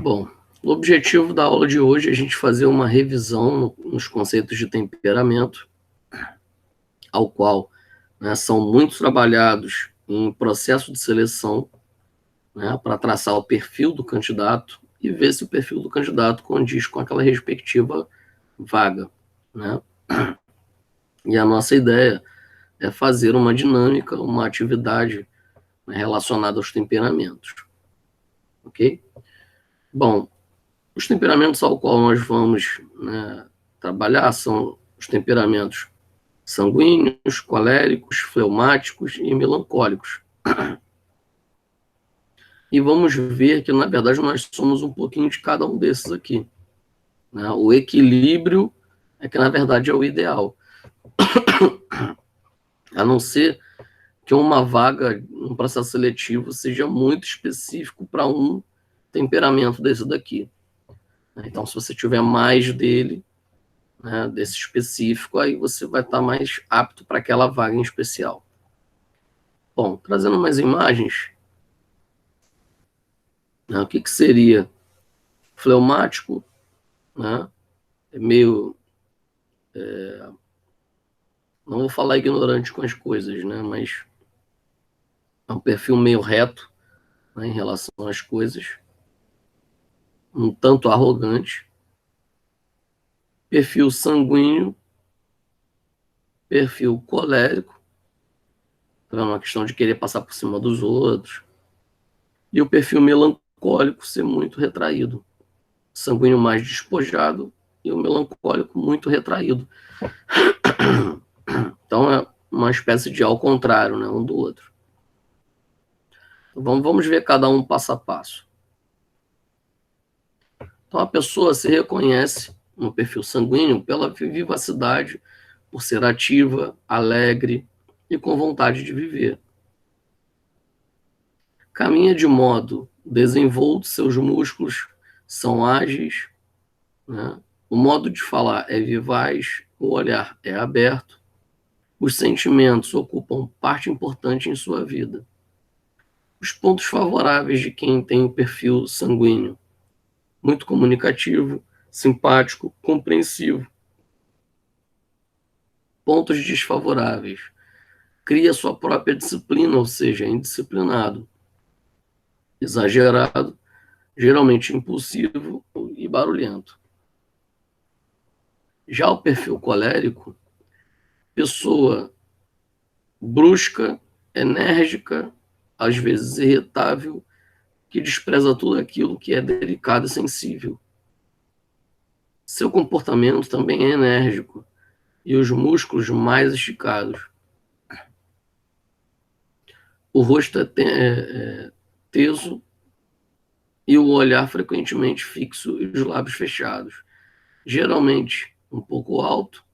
Bom, o objetivo da aula de hoje é a gente fazer uma revisão nos conceitos de temperamento, ao qual, né, são muito trabalhados em processo de seleção, né, para traçar o perfil do candidato e ver se o perfil do candidato condiz com aquela respectiva vaga, né? E a nossa ideia é fazer uma dinâmica, uma atividade, né, relacionada aos temperamentos, ok? Bom, os temperamentos ao qual nós vamos, né, trabalhar são os temperamentos sanguíneos, coléricos, fleumáticos e melancólicos. E vamos ver que, na verdade, nós somos um pouquinho de cada um desses aqui, né? O equilíbrio é que, na verdade, é o ideal. A não ser que uma vaga, um processo seletivo, seja muito específico para um temperamento desse daqui. Então, se você tiver mais dele, né, desse específico, aí você vai estar mais apto para aquela vaga em especial. Bom, trazendo umas imagens, né, o que seria fleumático, né? É meio, não vou falar ignorante com as coisas, né? Mas é um perfil meio reto, né, em relação às coisas, um tanto arrogante. Perfil sanguíneo, perfil colérico, é uma questão de querer passar por cima dos outros. E o perfil melancólico, ser muito retraído. Sanguíneo mais despojado e o melancólico muito retraído. Então é uma espécie de ao contrário, né, um do outro. Então, vamos ver cada um passo a passo. Então a pessoa se reconhece no perfil sanguíneo pela vivacidade, por ser ativa, alegre e com vontade de viver. Caminha de modo desenvolto, seus músculos são ágeis, né? O modo de falar é vivaz, o olhar é aberto, os sentimentos ocupam parte importante em sua vida. Os pontos favoráveis de quem tem o perfil sanguíneo: muito comunicativo, simpático, compreensivo. Pontos desfavoráveis: cria sua própria disciplina, ou seja, é indisciplinado, exagerado, geralmente impulsivo e barulhento. Já o perfil colérico: pessoa brusca, enérgica, às vezes irritável, que despreza tudo aquilo que é delicado e sensível. Seu comportamento também é enérgico e os músculos mais esticados. O rosto é teso e o olhar frequentemente fixo e os lábios fechados. Geralmente um pouco alto,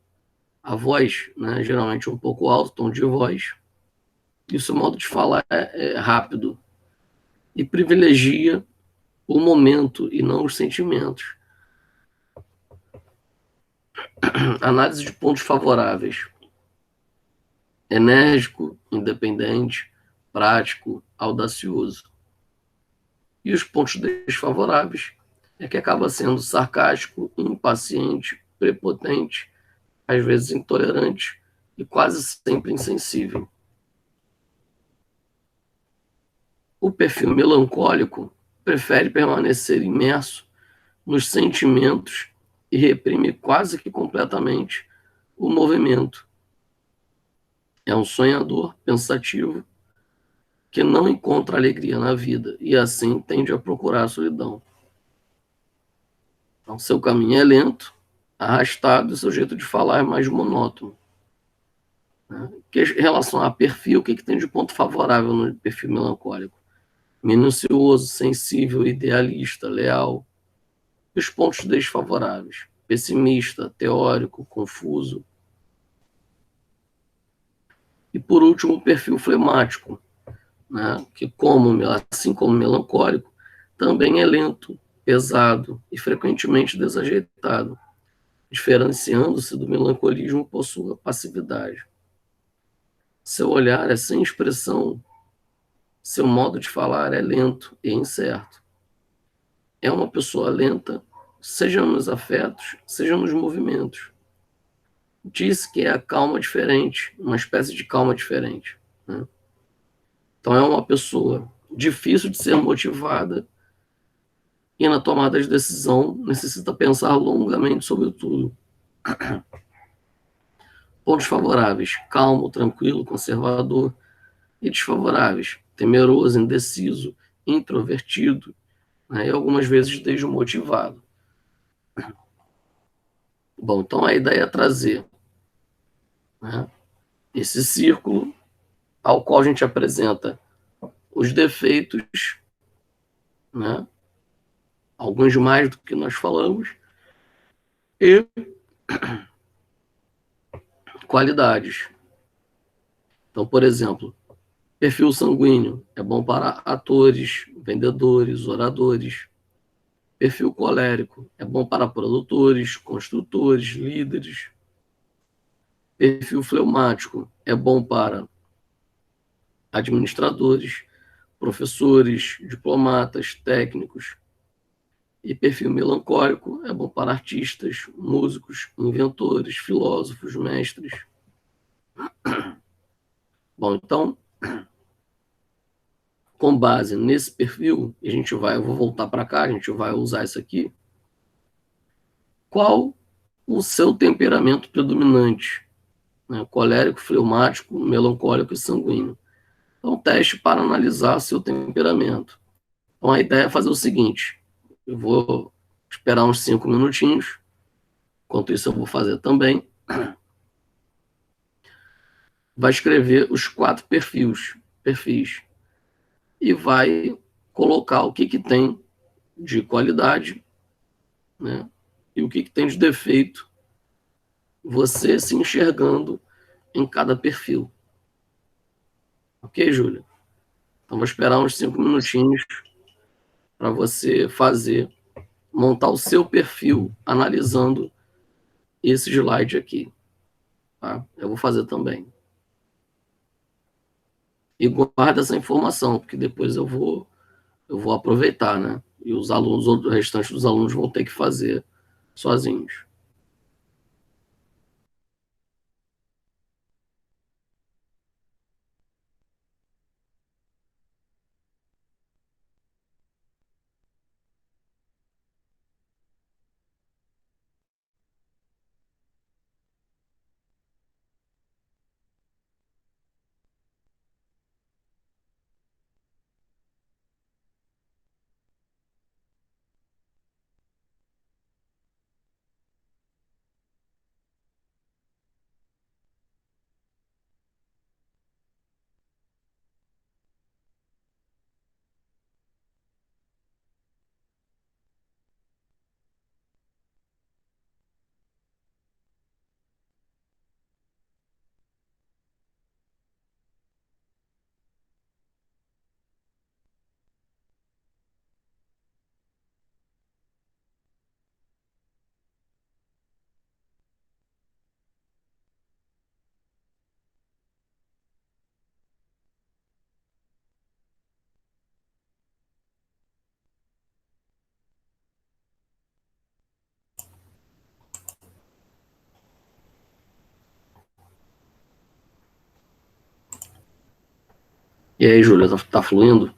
a voz, né, geralmente um pouco alto, tom de voz. E o seu modo de falar é rápido e privilegia o momento e não os sentimentos. Análise de pontos favoráveis: enérgico, independente, prático, audacioso. E os pontos desfavoráveis é que acaba sendo sarcástico, impaciente, prepotente, às vezes intolerante e quase sempre insensível. O perfil melancólico prefere permanecer imerso nos sentimentos e reprime quase que completamente o movimento. É um sonhador pensativo que não encontra alegria na vida e assim tende a procurar a solidão. Então, seu caminho é lento, arrastado e seu jeito de falar é mais monótono. Né? Em relação a perfil, o que tem de ponto favorável no perfil melancólico? Minucioso, sensível, idealista, leal. E os pontos desfavoráveis: pessimista, teórico, confuso. E por último, o perfil flemático, né? Que assim como o melancólico, também é lento, pesado e frequentemente desajeitado, diferenciando-se do melancolismo por sua passividade. Seu olhar é sem expressão, seu modo de falar é lento e incerto. é uma pessoa lenta, seja nos afetos, seja nos movimentos. Diz que é a calma diferente, uma espécie de calma diferente, né? Então é uma pessoa difícil de ser motivada e na tomada de decisão necessita pensar longamente sobre tudo. Pontos favoráveis: calmo, tranquilo, conservador. E desfavoráveis: temeroso, indeciso, introvertido, né? E algumas vezes desmotivado. Bom, então a ideia é trazer, né, esse círculo ao qual a gente apresenta os defeitos, né, alguns mais do que nós falamos, e qualidades. Então, por exemplo, perfil sanguíneo é bom para atores, vendedores, oradores. Perfil colérico é bom para produtores, construtores, líderes. Perfil fleumático é bom para administradores, professores, diplomatas, técnicos. E perfil melancólico é bom para artistas, músicos, inventores, filósofos, mestres. Bom, então, com base nesse perfil, eu vou voltar para cá, a gente vai usar isso aqui. Qual o seu temperamento predominante? Né? Colérico, fleumático, melancólico e sanguíneo. Então, teste para analisar seu temperamento. Então, a ideia é fazer o seguinte: eu vou esperar uns 5 minutinhos, enquanto isso eu vou fazer também. Vai escrever os 4 perfis e vai colocar o que tem de qualidade, né? E o que tem de defeito, você se enxergando em cada perfil. Ok, Júlia? Então, vou esperar uns 5 minutinhos para você montar o seu perfil analisando esse slide aqui. Tá? Eu vou fazer também. E guarda essa informação, porque depois eu vou aproveitar, né? E os alunos, o restante dos alunos vão ter que fazer sozinhos. E aí, Júlia, tá fluindo?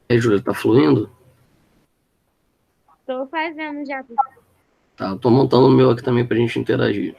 E aí, Júlia, tá fluindo? Tô fazendo já. Tá, eu tô montando o meu aqui também pra gente interagir.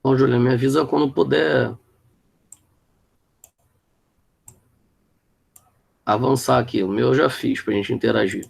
Bom, Júlia, me avisa quando puder avançar aqui. O meu eu já fiz pra gente interagir.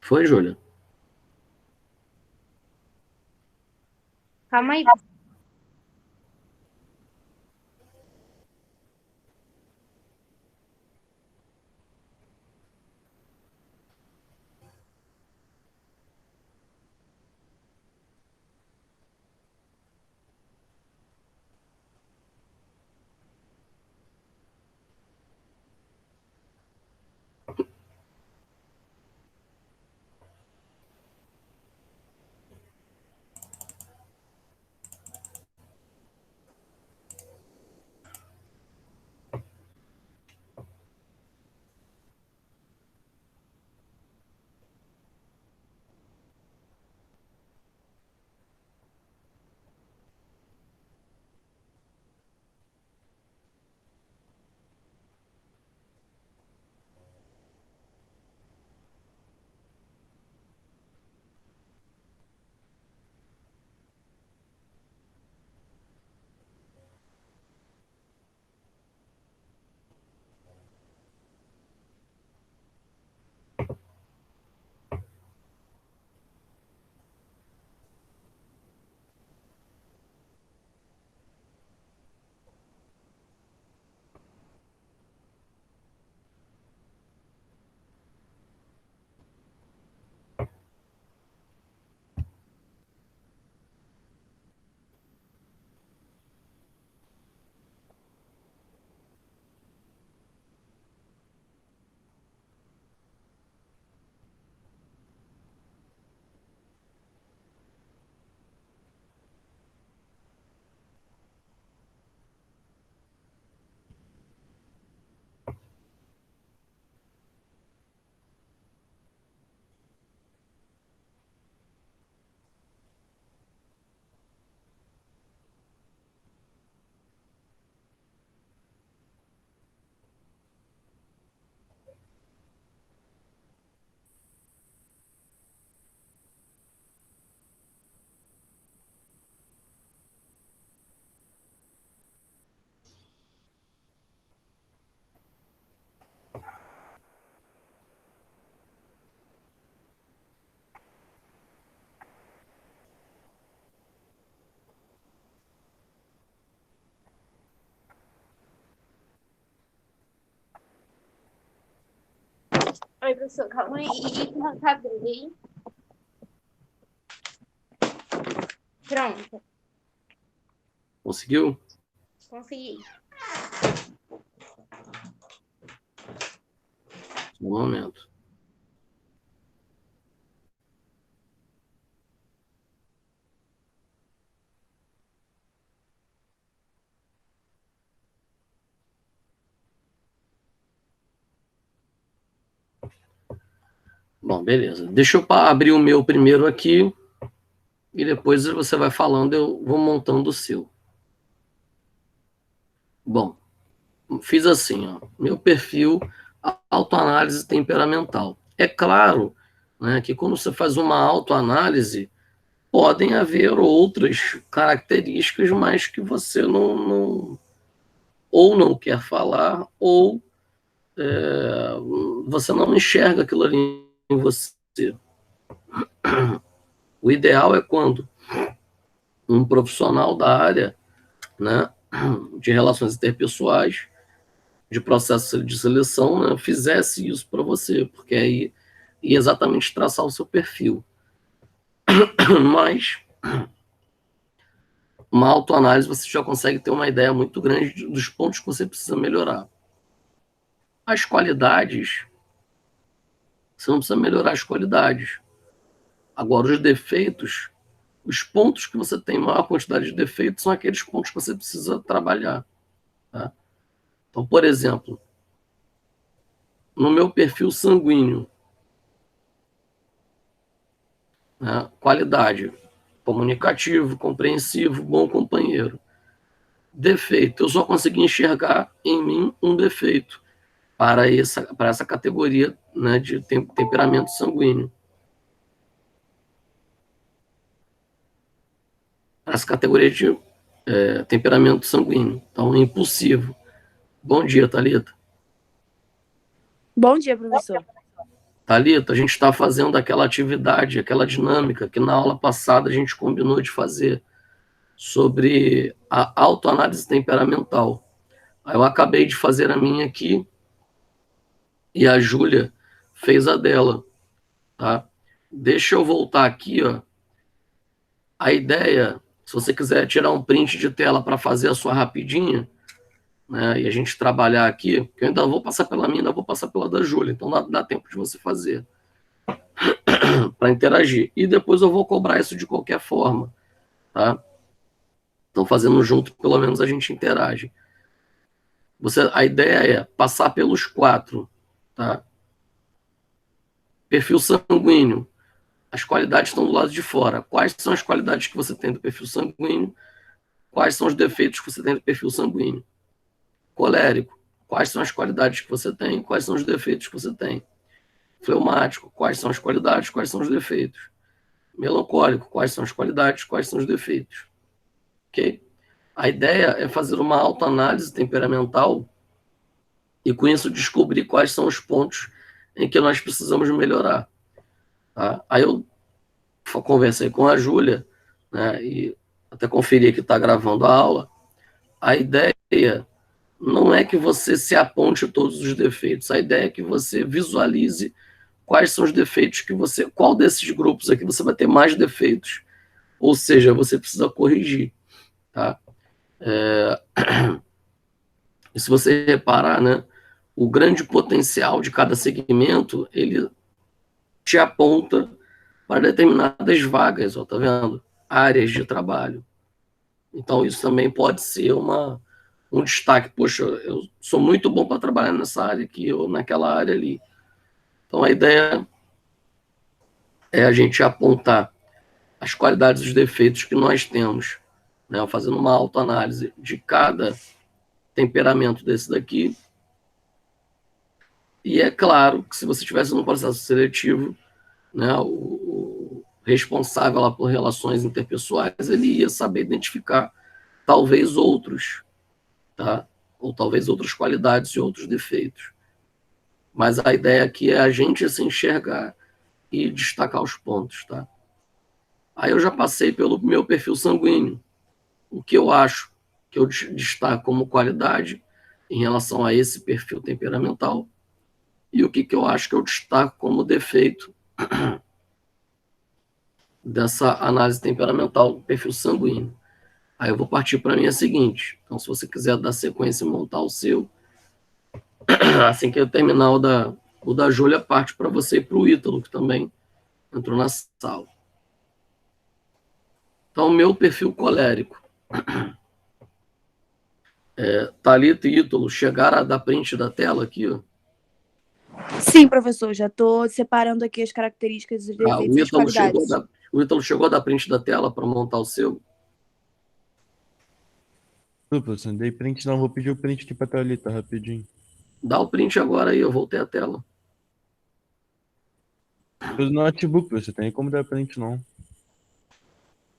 Foi, Júlia? Calma aí. Oi, professor, calma aí que eu acabei. Pronto, Conseguiu? consegui. Um momento. Bom, beleza. Deixa eu abrir o meu primeiro aqui e depois você vai falando, eu vou montando o seu. Bom, fiz assim, ó, meu perfil, autoanálise temperamental. É claro, né, que quando você faz uma autoanálise, podem haver outras características, mas que você ou não quer falar, ou você não enxerga aquilo ali em você. O ideal é quando um profissional da área, né, de relações interpessoais, de processo de seleção, né, fizesse isso para você, porque aí ia exatamente traçar o seu perfil. Mas uma autoanálise você já consegue ter uma ideia muito grande dos pontos que você precisa melhorar. As qualidades, você não precisa melhorar as qualidades. Agora, os defeitos, os pontos que você tem maior quantidade de defeitos são aqueles pontos que você precisa trabalhar. Tá? Então, por exemplo, no meu perfil sanguíneo, né, qualidade, comunicativo, compreensivo, bom companheiro. Defeito, eu só consegui enxergar em mim um defeito para essa categoria, né, de temperamento sanguíneo. Essa categoria de temperamento sanguíneo. Então, impulsivo. Bom dia, Thalita. Bom dia, professor. Thalita, a gente está fazendo aquela atividade, aquela dinâmica que na aula passada a gente combinou de fazer sobre a autoanálise temperamental. Aí eu acabei de fazer a minha aqui e a Júlia fez a dela, tá? Deixa eu voltar aqui, ó. A ideia, se você quiser tirar um print de tela para fazer a sua rapidinha, né, e a gente trabalhar aqui, que eu ainda vou passar pela minha, ainda vou passar pela da Júlia, então dá tempo de você fazer, para interagir. E depois eu vou cobrar isso de qualquer forma, tá? Então, fazendo junto, pelo menos a gente interage. A ideia é passar pelos 4, tá? Perfil sanguíneo. As qualidades estão do lado de fora. Quais são as qualidades que você tem do perfil sanguíneo? Quais são os defeitos que você tem do perfil sanguíneo? Colérico. Quais são as qualidades que você tem? Quais são os defeitos que você tem? Fleumático. Quais são as qualidades? Quais são os defeitos? Melancólico. Quais são as qualidades? Quais são os defeitos? Ok? A ideia é fazer uma autoanálise temperamental e, com isso, descobrir quais são os pontos em que nós precisamos melhorar. Tá? Aí eu conversei com a Júlia, né, e até conferi que está gravando a aula. A ideia não é que você se aponte todos os defeitos, a ideia é que você visualize quais são os defeitos que você... Qual desses grupos aqui você vai ter mais defeitos? Ou seja, você precisa corrigir. Tá? E se você reparar, né, o grande potencial de cada segmento, ele te aponta para determinadas vagas, ó, tá vendo? Áreas de trabalho. Então, isso também pode ser um destaque. Poxa, eu sou muito bom para trabalhar nessa área aqui ou naquela área ali. Então, a ideia é a gente apontar as qualidades e os defeitos que nós temos, né, fazendo uma autoanálise de cada temperamento desse daqui. E é claro que se você estivesse num processo seletivo, né, o responsável lá por relações interpessoais, ele ia saber identificar talvez outros, tá? Ou talvez outras qualidades e outros defeitos. Mas a ideia aqui é a gente se enxergar e destacar os pontos, tá? Aí eu já passei pelo meu perfil sanguíneo. O que eu acho que eu destaco como qualidade em relação a esse perfil temperamental e o que eu acho que eu destaco como defeito dessa análise temperamental do perfil sanguíneo. Aí eu vou partir para a minha seguinte. Então, se você quiser dar sequência e montar o seu, assim que eu terminar o da Júlia, parte para você e para o Ítalo, que também entrou na sala. Então, o meu perfil colérico. Thalita e Ítalo, chegaram a dar print da tela aqui, ó. Sim, professor, já estou separando aqui as características, os defeitos e as qualidades. O Ítalo chegou a dar print da tela para montar o seu? Professor, não dei print não, vou pedir o print aqui pra Thalita rapidinho. Dá o print agora aí, eu voltei a tela. Pelo notebook, você tem como dar print não.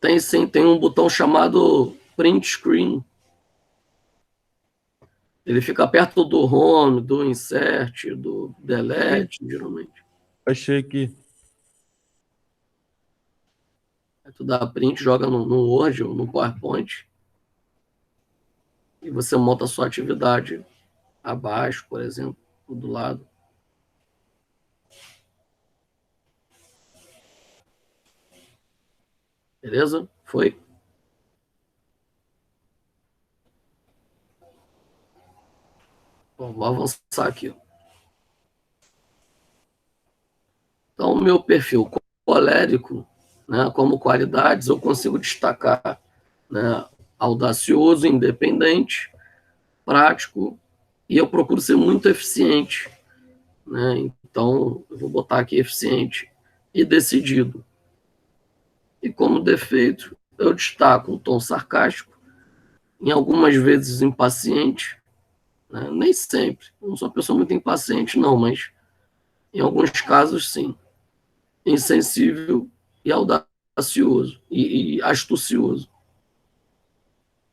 Tem sim, tem um botão chamado Print Screen. Ele fica perto do Home, do Insert, do Delete, geralmente. Achei aqui. Aí tu dá print, joga no Word ou no PowerPoint. E você monta a sua atividade abaixo, por exemplo, ou do lado. Beleza? Foi? Bom, vamos avançar aqui. Então, o meu perfil colérico, né, como qualidades, eu consigo destacar, né, audacioso, independente, prático, e eu procuro ser muito eficiente. Né? Então, eu vou botar aqui eficiente e decidido. E como defeito, eu destaco um tom sarcástico, em algumas vezes impaciente, né? Nem sempre. Eu não sou uma pessoa muito impaciente, não, mas em alguns casos, sim. Insensível e audacioso e astucioso.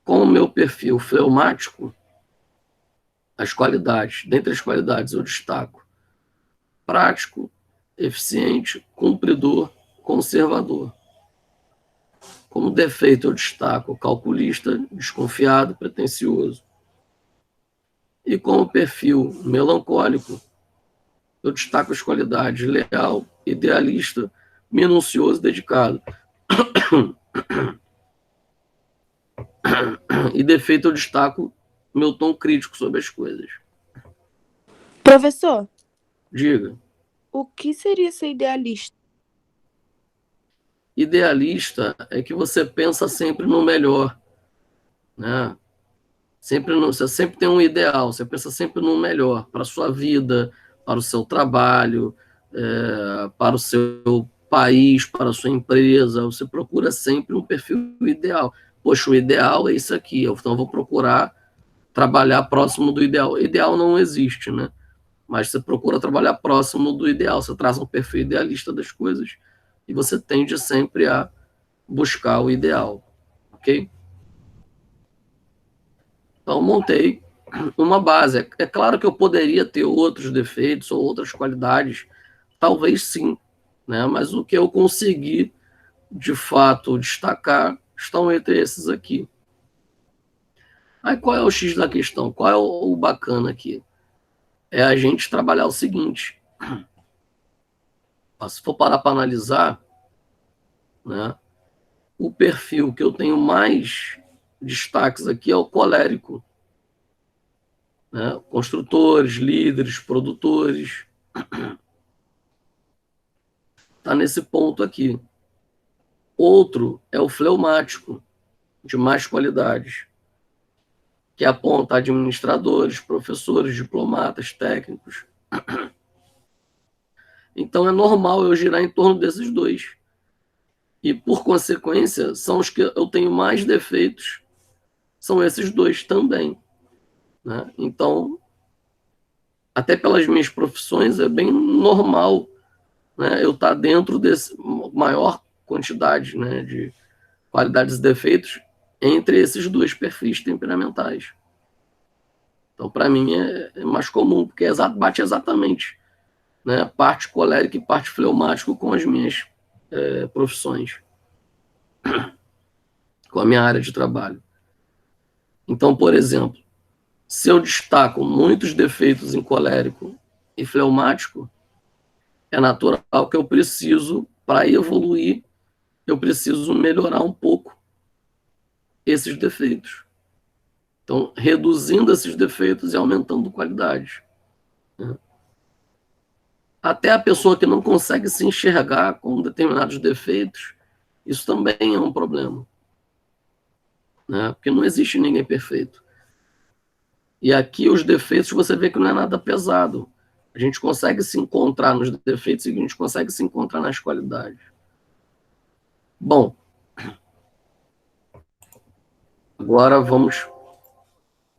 Com o meu perfil fleumático, as qualidades, dentre as qualidades eu destaco prático, eficiente, cumpridor, conservador. Como defeito, eu destaco calculista, desconfiado, pretensioso. E como perfil melancólico, eu destaco as qualidades leal, idealista, minucioso, dedicado. E defeito, eu destaco meu tom crítico sobre as coisas. Professor, Diga. o que seria ser idealista? Idealista é que você pensa sempre no melhor, né? Você sempre tem um ideal, você pensa sempre no melhor para a sua vida, para o seu trabalho, para o seu país, para a sua empresa. Você procura sempre um perfil ideal. Poxa, o ideal é isso aqui, então eu vou procurar trabalhar próximo do ideal. Ideal não existe, né? Mas você procura trabalhar próximo do ideal, você traz um perfil idealista das coisas e você tende sempre a buscar o ideal, ok? Então, montei uma base. É claro que eu poderia ter outros defeitos ou outras qualidades, talvez sim, né? Mas o que eu consegui, de fato, destacar estão entre esses aqui. Aí qual é o X da questão? Qual é o bacana aqui? É a gente trabalhar o seguinte. Se for parar para analisar, né, o perfil que eu tenho mais destaques aqui é o colérico. Né? Construtores, líderes, produtores. Está nesse ponto aqui. Outro é o fleumático, de mais qualidades, que aponta administradores, professores, diplomatas, técnicos. Então é normal eu girar em torno desses dois. E, por consequência, são os que eu tenho mais defeitos, são esses dois também. Né? Então, até pelas minhas profissões, é bem normal, né, eu estar dentro desse maior quantidade, né, de qualidades e defeitos entre esses dois perfis temperamentais. Então, para mim, é mais comum, porque bate exatamente, né, parte colérica e parte fleumático com as minhas profissões, com a minha área de trabalho. Então, por exemplo, se eu destaco muitos defeitos em colérico e fleumático, é natural que eu preciso, para evoluir, eu preciso melhorar um pouco esses defeitos. Então, reduzindo esses defeitos e aumentando qualidade. Né? Até a pessoa que não consegue se enxergar com determinados defeitos, isso também é um problema. Né? Porque não existe ninguém perfeito. E aqui os defeitos você vê que não é nada pesado. A gente consegue se encontrar nos defeitos e a gente consegue se encontrar nas qualidades. Bom, agora vamos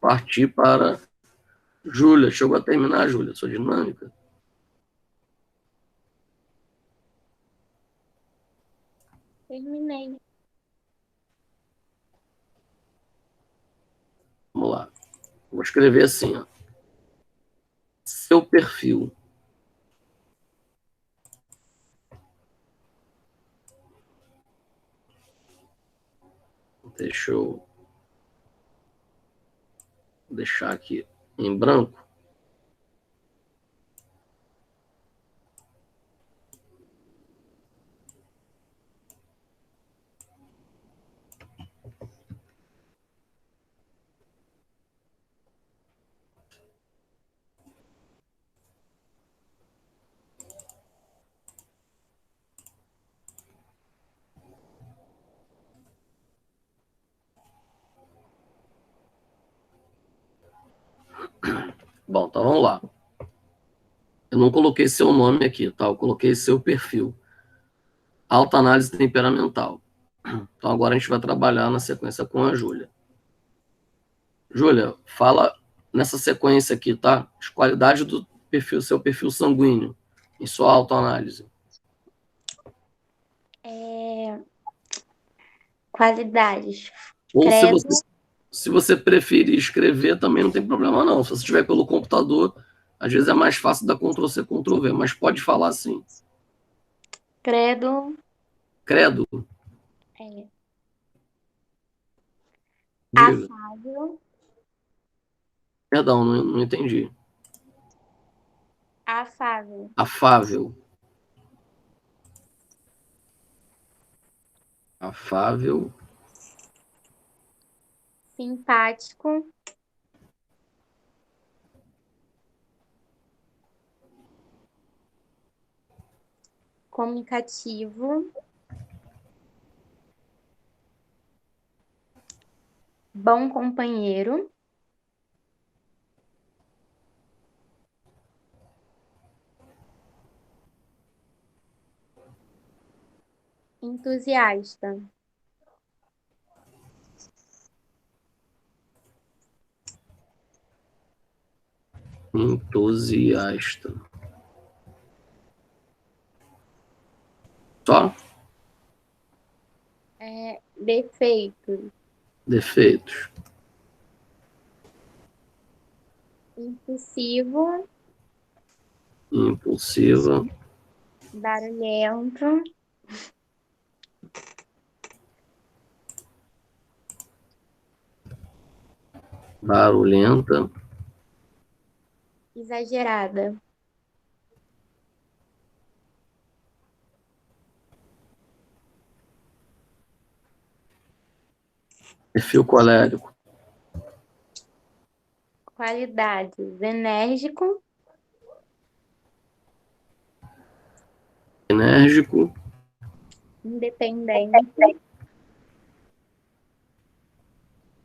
partir para Júlia. Chegou a terminar, Júlia, sua dinâmica? Terminei. Vamos lá. Vou escrever assim, ó. Seu perfil. Deixa eu deixar aqui em branco. Bom, então vamos lá. Eu não coloquei seu nome aqui, tá? Eu coloquei seu perfil. Alta análise temperamental. Então agora a gente vai trabalhar na sequência com a Júlia. Júlia, fala nessa sequência aqui, tá? As qualidades do perfil, seu perfil sanguíneo, em sua autoanálise. Qualidades. Ou Credo. se você preferir escrever, também não tem problema não. Se você estiver pelo computador, às vezes é mais fácil dar Ctrl+C, Ctrl+V, mas pode falar sim. Credo. Credo. É. Diga. Afável. Perdão, não entendi. Afável. Afável. Afável. Simpático. Comunicativo. Bom companheiro. Entusiasta. Entusiasta. Só? Defeito. Defeitos. Impulsivo. Impulsiva. Barulhento. Barulhenta. Exagerada. Perfil colérico. Qualidades. Enérgico. Enérgico. Independente.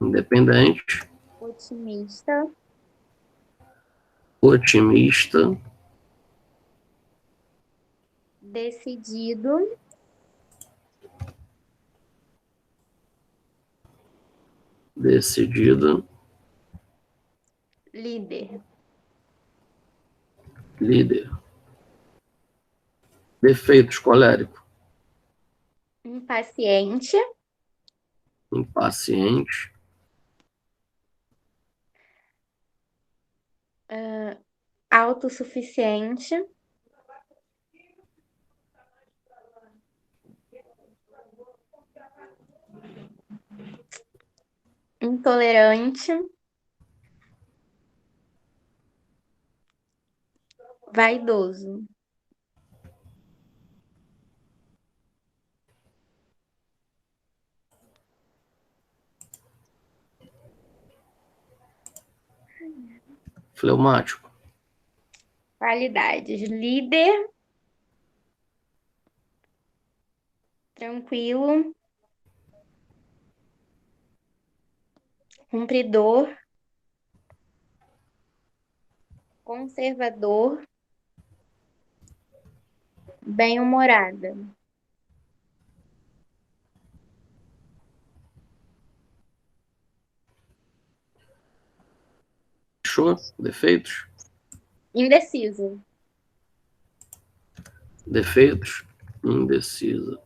Independente. Otimista. Otimista. Decidido. Decidida. Líder. Líder. Defeitos colérico. Impaciente. Impaciente. Autossuficiente. Intolerante. Vaidoso. Fleumático. Qualidades. Líder. Tranquilo. Cumpridor. Conservador. Bem-humorada. Fechou? Defeitos. Indeciso. Defeitos. Indecisa.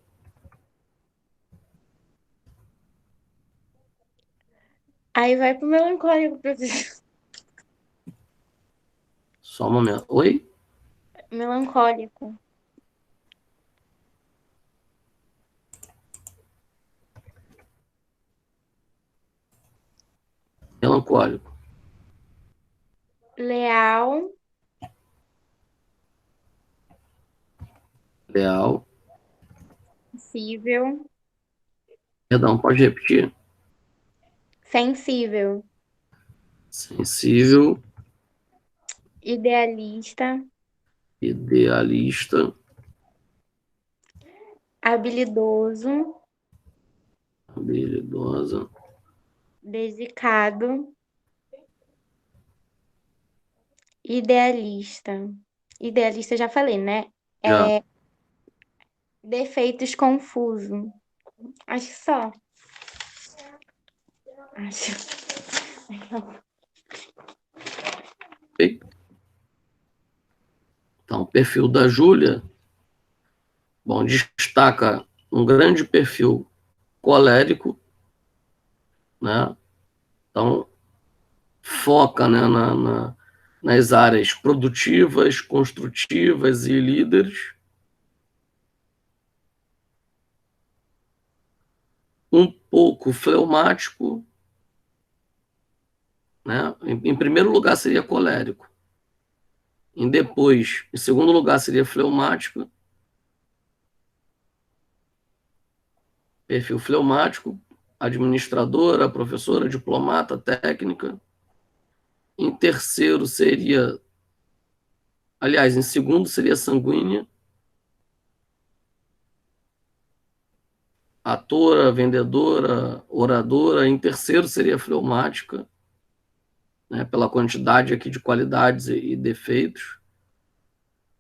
Aí vai pro melancólico, professor. Só um momento. Oi? Melancólico. Melancólico. Leal. Leal. Sensível. Perdão, pode repetir? Sensível. Sensível. Idealista. Idealista. Habilidoso. Habilidosa. Dedicado. Idealista. Idealista eu já falei, né? Já. Defeitos confuso. Acho que só. Acho. Ok. Então, o perfil da Júlia, bom, destaca um grande perfil colérico, né? Então, foca, né, nas áreas produtivas, construtivas e líderes. um pouco fleumático, né? Em primeiro lugar seria colérico. Em segundo lugar seria fleumático, perfil fleumático, administradora, professora, diplomata, técnica. Em terceiro seria, aliás, em segundo seria sanguínea, atora, vendedora, oradora. Em terceiro seria fleumática, né, pela quantidade aqui de qualidades e defeitos,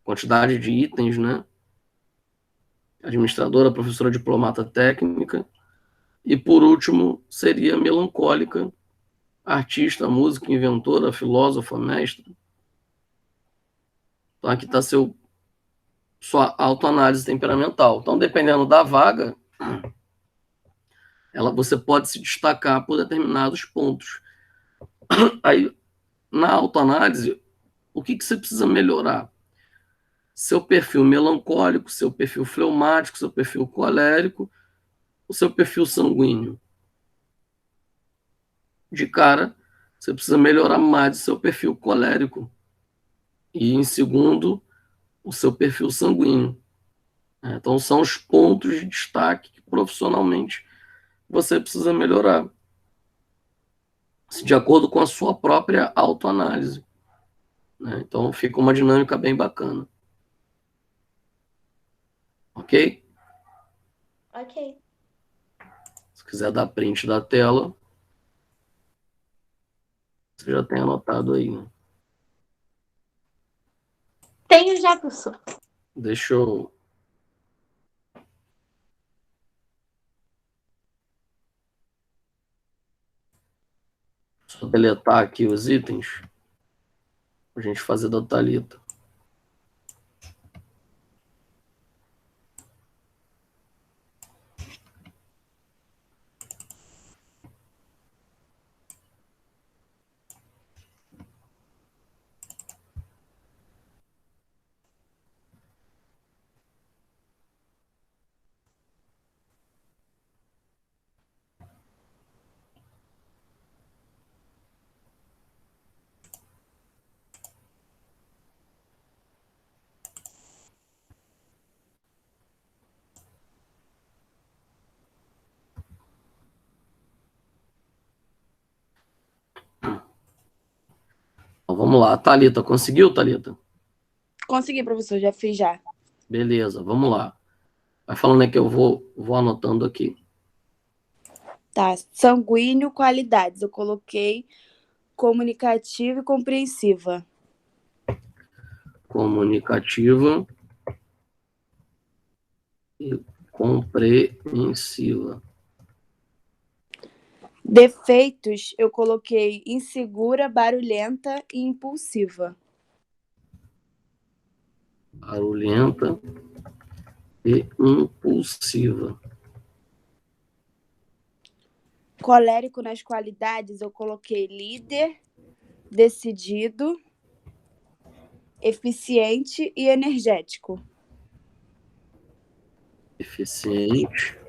quantidade de itens, né? Administradora, professora, diplomata, técnica. E por último seria melancólica, artista, música, inventora, filósofa, mestra. Então aqui está sua autoanálise temperamental. Então, dependendo da vaga, você pode se destacar por determinados pontos. Aí, na autoanálise, o que você precisa melhorar? Seu perfil melancólico, seu perfil fleumático, seu perfil colérico, o seu perfil sanguíneo. De cara, você precisa melhorar mais o seu perfil colérico. E, em segundo, o seu perfil sanguíneo. Então, são os pontos de destaque que profissionalmente você precisa melhorar, de acordo com a sua própria autoanálise. Então, fica uma dinâmica bem bacana. Ok? Ok. Se quiser dar print da tela, você já tem anotado aí, né? Tenho já, professor. Deixa eu... Só deletar aqui os itens para a gente fazer da Thalita. Então, vamos lá. Thalita, conseguiu, Thalita? Consegui, professor, já fiz já. Beleza, vamos lá. Vai falando aí que eu vou anotando aqui. Tá, sanguíneo, qualidades. Eu coloquei comunicativa e compreensiva. Comunicativa e compreensiva. Defeitos, eu coloquei insegura, barulhenta e impulsiva. Barulhenta e impulsiva. Colérico nas qualidades, eu coloquei líder, decidido, eficiente e energético. Eficiente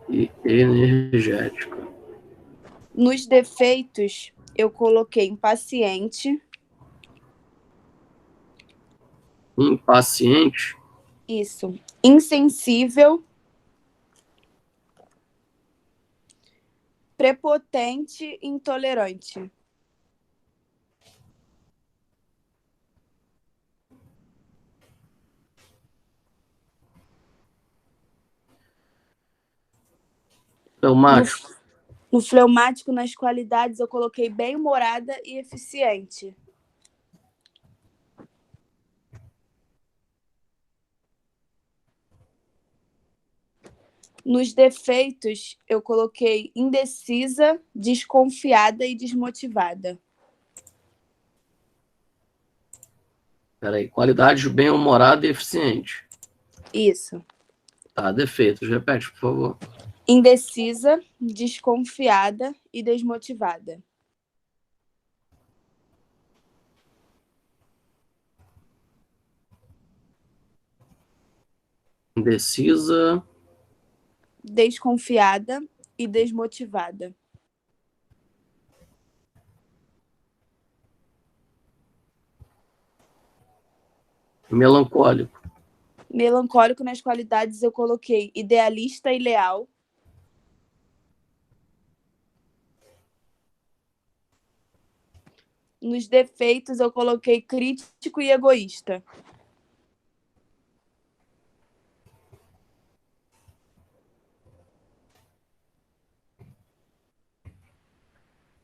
e energética. Nos defeitos, eu coloquei impaciente. Impaciente. Isso. Insensível. Prepotente e intolerante. Fleumático. No fleumático, nas qualidades, eu coloquei bem-humorada e eficiente. Nos defeitos, eu coloquei indecisa, desconfiada e desmotivada. Peraí. Qualidades bem-humorada e eficiente. Isso. Tá, defeitos. Repete, por favor. Indecisa, desconfiada e desmotivada. Indecisa. Desconfiada e desmotivada. Melancólico. Melancólico nas qualidades eu coloquei idealista e leal. Nos defeitos eu coloquei crítico e egoísta.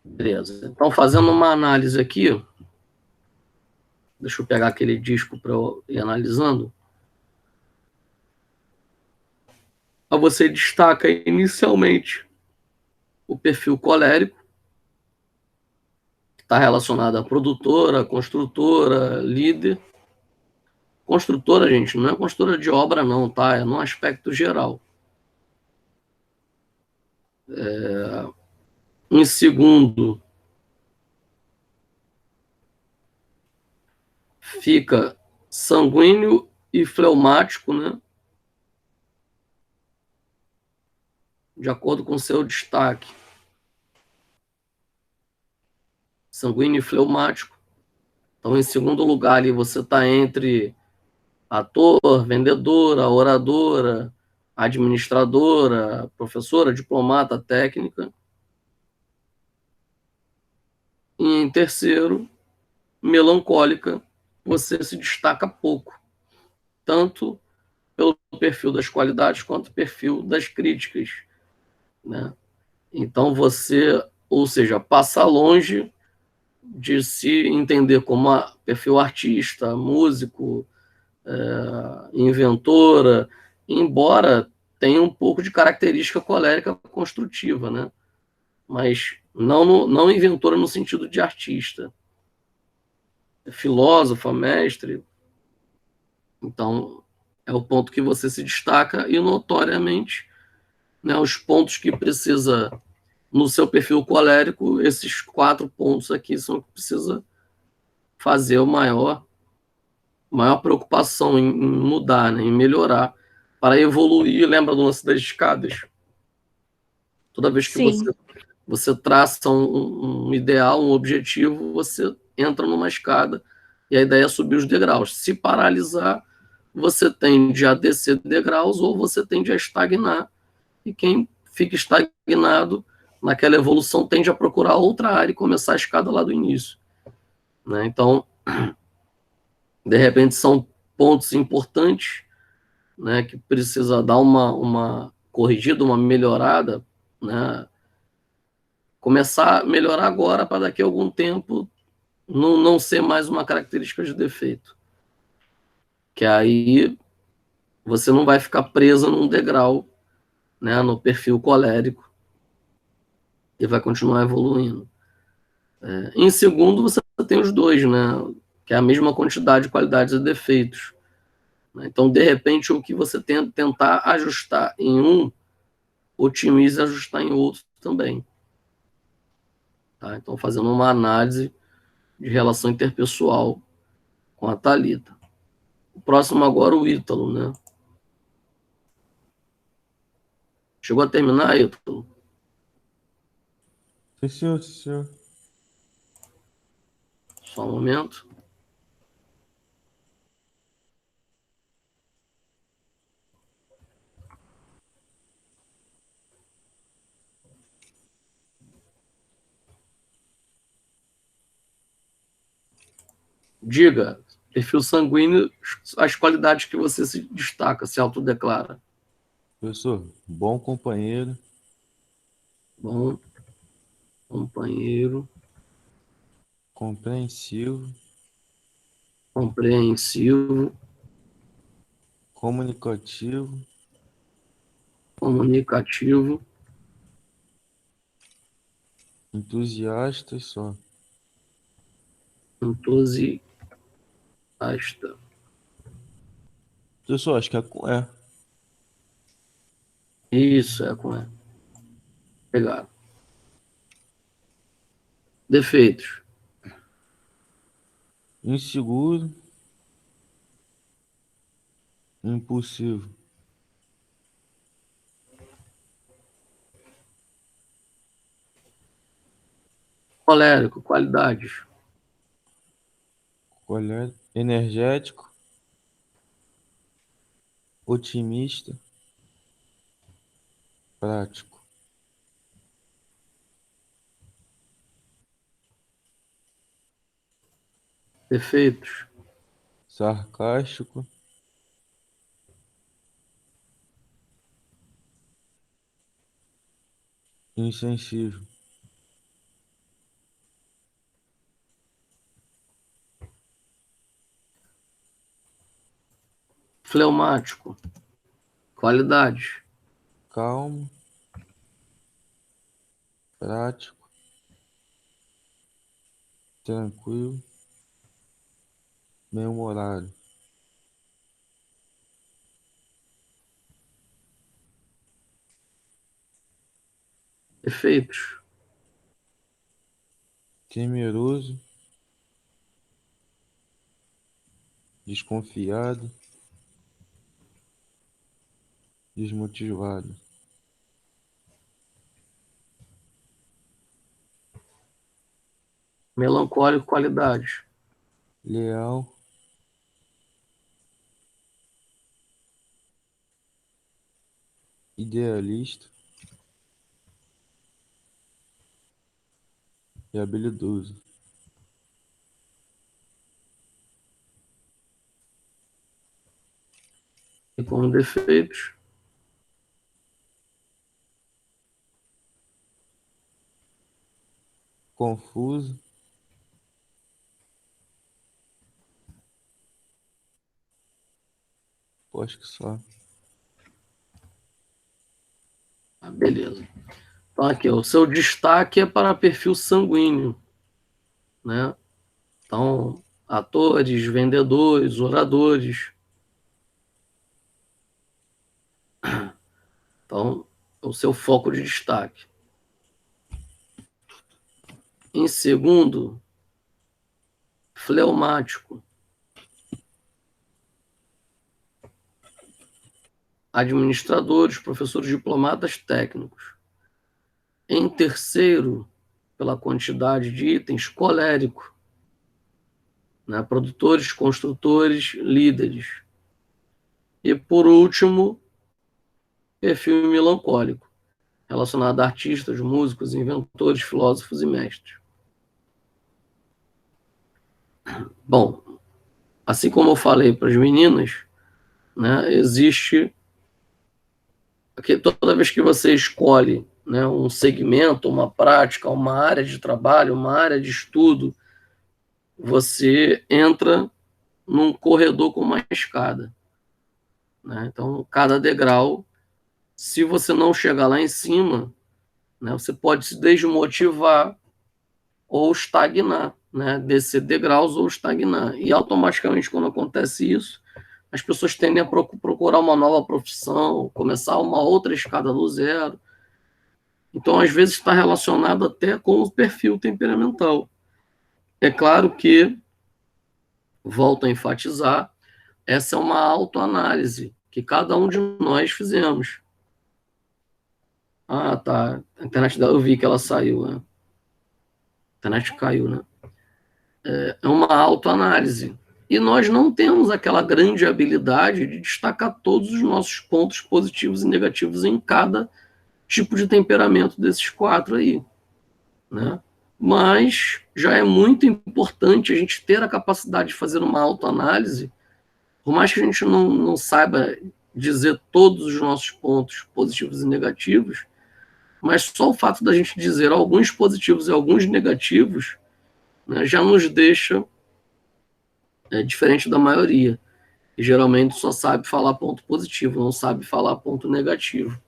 Beleza. Então, fazendo uma análise aqui, deixa eu pegar aquele disco para eu ir analisando. Você destaca inicialmente o perfil colérico, que está relacionado à produtora, construtora, líder. Construtora, gente, não é construtora de obra, não, tá? É num aspecto geral. Em segundo, fica sanguíneo e fleumático, né? De acordo com o seu destaque. Sanguíneo e fleumático. Então, em segundo lugar, ali você está entre ator, vendedora, oradora, administradora, professora, diplomata, técnica. E em terceiro, melancólica, você se destaca pouco, tanto pelo perfil das qualidades quanto pelo perfil das críticas, né? Então você, ou seja, passa longe de se entender como perfil artista, músico, inventora, embora tenha um pouco de característica colérica construtiva, né? Mas não inventora no sentido de artista. É filósofa, mestre. Então, é o ponto que você se destaca e, notoriamente, né, os pontos que precisa, no seu perfil colérico, esses 4 pontos aqui são que precisa fazer maior preocupação em mudar, né, em melhorar, para evoluir. Lembra do lance das escadas? Toda vez que Sim. você traça um ideal, um objetivo, você entra numa escada e a ideia é subir os degraus. Se paralisar, você tende a descer degraus ou você tende a estagnar. E quem fica estagnado naquela evolução tende a procurar outra área e começar a escada lá do início, né? Então, de repente, são pontos importantes, né, que precisa dar uma corrigida, uma melhorada, né? Começar a melhorar agora para daqui a algum tempo não ser mais uma característica de defeito. Que aí você não vai ficar preso num degrau, né, no perfil colérico, e vai continuar evoluindo. Em segundo, você tem os dois, né, que é a mesma quantidade de qualidades e defeitos. Então, de repente, o que você tentar ajustar em um, otimize ajustar em outro também. Tá? Então, fazendo uma análise de relação interpessoal com a Thalita. O próximo agora, o Ítalo, né? Chegou a terminar, Ítalo? Sim, senhor, sim, senhor. Só um momento. Diga, perfil sanguíneo, as qualidades que você se destaca, se autodeclara. Professor, bom companheiro, Bom, companheiro, compreensivo, compreensivo, comunicativo, comunicativo, entusiasta e só. entusiasta. Professor, acho que é. Isso, é com E. Pegaram. Defeitos. Inseguro, impulsivo. Colérico, qualidades. Energético, otimista, prático. Defeitos. Sarcástico, insensível. Fleumático. Qualidades. Calmo, prático, tranquilo, bem-humorado. Defeitos. Temeroso, desconfiado, desmotivado. Melancólico, qualidades. Leal, idealista e habilidoso. E como defeitos. Confuso, acho que só. Beleza. Então, aqui, o seu destaque é para perfil sanguíneo, né? Então, atores, vendedores, oradores. Então, é o seu foco de destaque. Em segundo, fleumático. Administradores, professores, diplomatas, técnicos. Em terceiro, pela quantidade de itens, colérico, né? Produtores, construtores, líderes. E, por último, perfil melancólico, relacionado a artistas, músicos, inventores, filósofos e mestres. Bom, assim como eu falei para as meninas, né, existe... Toda vez que você escolhe, né, um segmento, uma prática, uma área de trabalho, uma área de estudo, você entra num corredor com uma escada, né? Então, cada degrau, se você não chegar lá em cima, né, você pode se desmotivar ou estagnar, né? Descer degraus ou estagnar. E automaticamente, quando acontece isso, as pessoas tendem a procurar uma nova profissão, começar uma outra escada do zero. Então, às vezes, está relacionado até com o perfil temperamental. É claro que, volto a enfatizar, essa é uma autoanálise que cada um de nós fizemos. Ah, tá. A internet, eu vi que ela saiu, né? A internet caiu, né? É uma autoanálise. E nós não temos aquela grande habilidade de destacar todos os nossos pontos positivos e negativos em cada tipo de temperamento desses 4 aí, né? Mas já é muito importante a gente ter a capacidade de fazer uma autoanálise, por mais que a gente não saiba dizer todos os nossos pontos positivos e negativos, mas só o fato da gente dizer alguns positivos e alguns negativos, né, já nos deixa diferente da maioria, que geralmente só sabe falar ponto positivo, não sabe falar ponto negativo.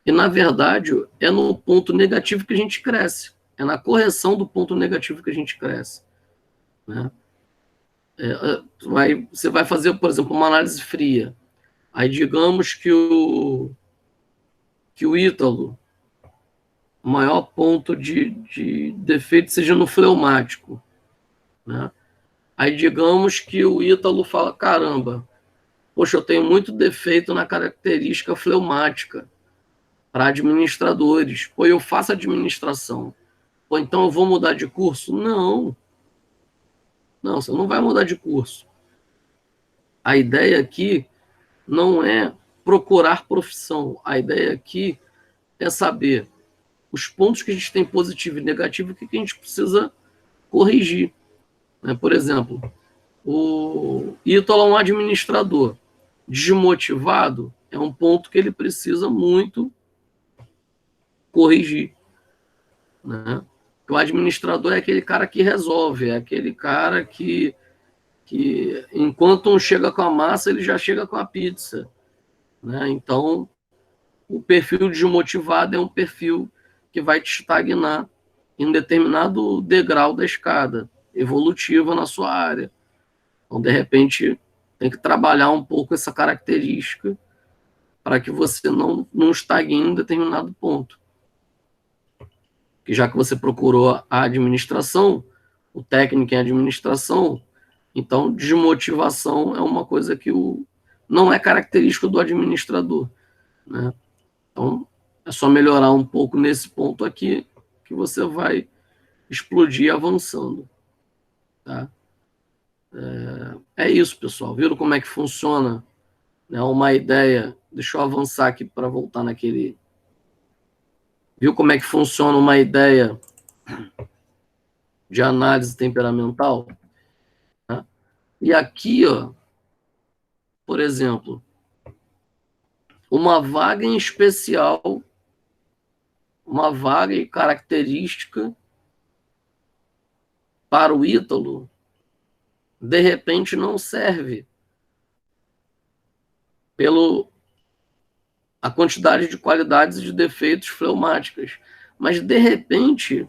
E, na verdade, é no ponto negativo que a gente cresce. É na correção do ponto negativo que a gente cresce, né? Você vai fazer, por exemplo, uma análise fria. Aí, digamos que o Ítalo, o maior ponto de defeito seja no fleumático, né? Aí, digamos que o Ítalo fala, caramba, poxa, eu tenho muito defeito na característica fleumática para administradores. Pô, eu faço administração. Pô, então eu vou mudar de curso? Não. Não, você não vai mudar de curso. A ideia aqui não é procurar profissão. A ideia aqui é saber os pontos que a gente tem positivo e negativo, o que a gente precisa corrigir. Por exemplo, o Ítalo é um administrador desmotivado, é um ponto que ele precisa muito corrigir. Né? O administrador é aquele cara que resolve, é aquele cara que enquanto um chega com a massa, ele já chega com a pizza. Né? Então, o perfil desmotivado é um perfil que vai te estagnar em um determinado degrau da escada evolutiva na sua área. Então, de repente, tem que trabalhar um pouco essa característica para que você não estagne em um determinado ponto. Que já que você procurou a administração, o técnico em administração, então desmotivação é uma coisa que não é característica do administrador. Né? Então, é só melhorar um pouco nesse ponto aqui que você vai explodir avançando. Tá? É isso, pessoal. Viram como é que funciona? Né? Uma ideia. Deixa eu avançar aqui para voltar naquele... Viu como é que funciona uma ideia de análise temperamental? Né? E aqui, ó, por exemplo, uma vaga em especial, uma vaga e característica para o Ítalo, de repente não serve a quantidade de qualidades e de defeitos fleumáticas, mas de repente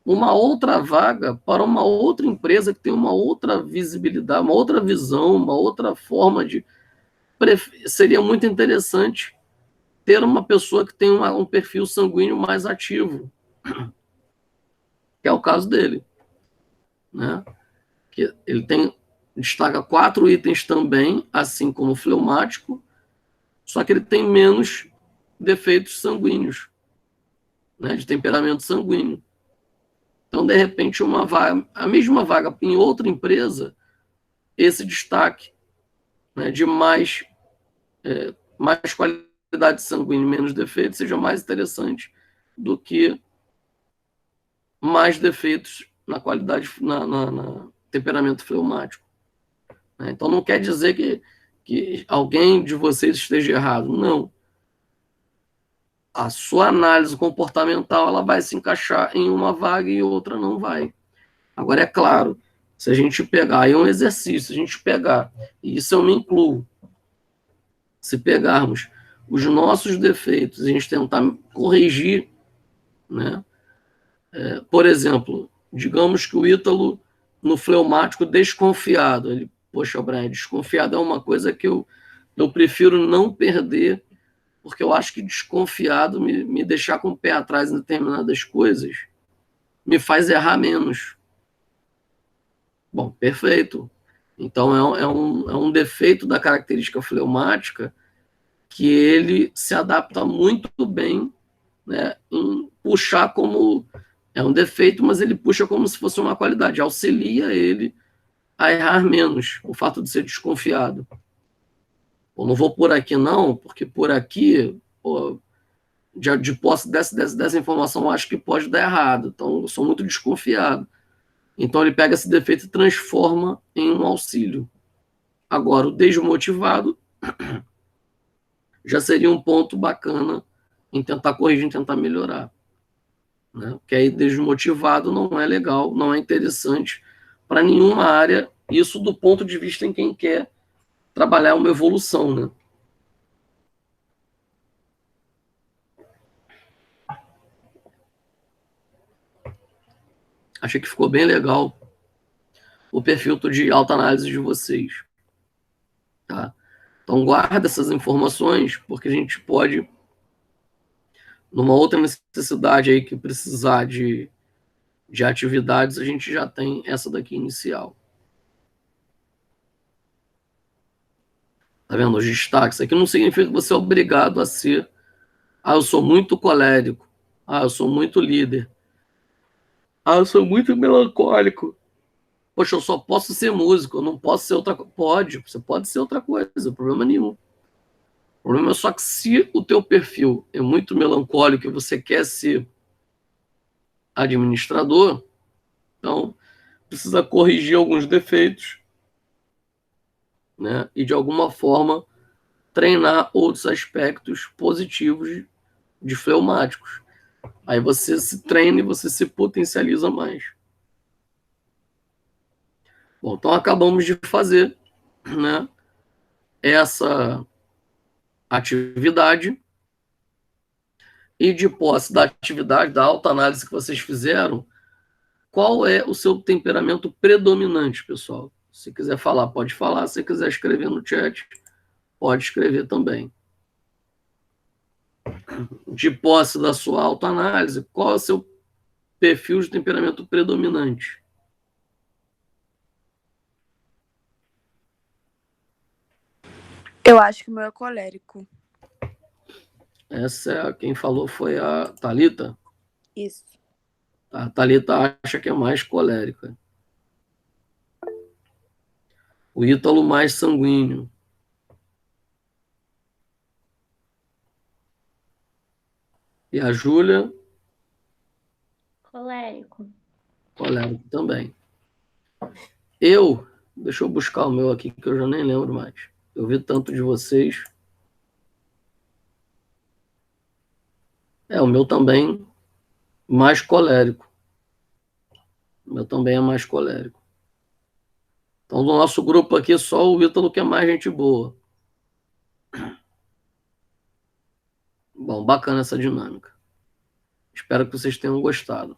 uma outra vaga para uma outra empresa que tem uma outra visibilidade, uma outra visão, uma outra forma de... Seria muito interessante ter uma pessoa que tem um perfil sanguíneo mais ativo, que é o caso dele. Né? Que ele destaca 4 itens também, assim como o fleumático, só que ele tem menos defeitos sanguíneos, né, de temperamento sanguíneo. Então, de repente, a mesma vaga em outra empresa, esse destaque, né, de mais qualidade sanguínea e menos defeitos seja mais interessante do que mais defeitos na qualidade, na temperamento fleumático. Né? Então, não quer dizer que alguém de vocês esteja errado. Não. A sua análise comportamental ela vai se encaixar em uma vaga e outra não vai. Agora, é claro, se a gente pegar, aí é um exercício, se a gente pegar, e isso eu me incluo, se pegarmos os nossos defeitos e a gente tentar corrigir, né? Por exemplo, digamos que o Ítalo, no fleumático, desconfiado, ele, poxa, Brian, desconfiado é uma coisa que eu prefiro não perder, porque eu acho que desconfiado, me deixar com o pé atrás em determinadas coisas, me faz errar menos. Bom, perfeito. Então, é um defeito da característica fleumática que ele se adapta muito bem, né, em puxar como... É um defeito, mas ele puxa como se fosse uma qualidade. Auxilia ele a errar menos, o fato de ser desconfiado. Eu não vou por aqui não, porque por aqui, pô, de posse dessa informação, eu acho que pode dar errado. Então, eu sou muito desconfiado. Então, ele pega esse defeito e transforma em um auxílio. Agora, o desmotivado já seria um ponto bacana em tentar corrigir, em tentar melhorar. Né? Porque aí desmotivado não é legal, não é interessante para nenhuma área, isso do ponto de vista em quem quer trabalhar uma evolução. Né? Achei que ficou bem legal o perfil de autoanálise de vocês. Tá? Então, guarda essas informações, porque a gente pode, numa outra necessidade aí que precisar de atividades, a gente já tem essa daqui inicial. Tá vendo? Os destaques. Isso aqui não significa que você é obrigado a ser... eu sou muito colérico. Eu sou muito líder. Ah, eu sou muito melancólico. Poxa, eu só posso ser músico, eu não posso ser outra coisa. Pode, você pode ser outra coisa, problema nenhum. O problema é só que se o teu perfil é muito melancólico e você quer ser administrador, então precisa corrigir alguns defeitos, né? E de alguma forma treinar outros aspectos positivos de fleumáticos. Aí você se treina e você se potencializa mais. Bom, então acabamos de fazer, né, essa atividade, e de posse da atividade, da autoanálise que vocês fizeram, qual é o seu temperamento predominante, pessoal? Se quiser falar, pode falar. Se quiser escrever no chat, pode escrever também. De posse da sua autoanálise, qual é o seu perfil de temperamento predominante? Eu acho que o meu é colérico. Quem falou foi a Thalita. Isso. A Thalita acha que é mais colérica. O Ítalo mais sanguíneo. E a Júlia? Colérico. Colérico também. Deixa eu buscar o meu aqui, que eu já nem lembro mais. Eu vi tanto de vocês. O meu também mais colérico. O meu também é mais colérico. Então, do nosso grupo aqui, só o Ítalo que é mais gente boa. Bom, bacana essa dinâmica. Espero que vocês tenham gostado.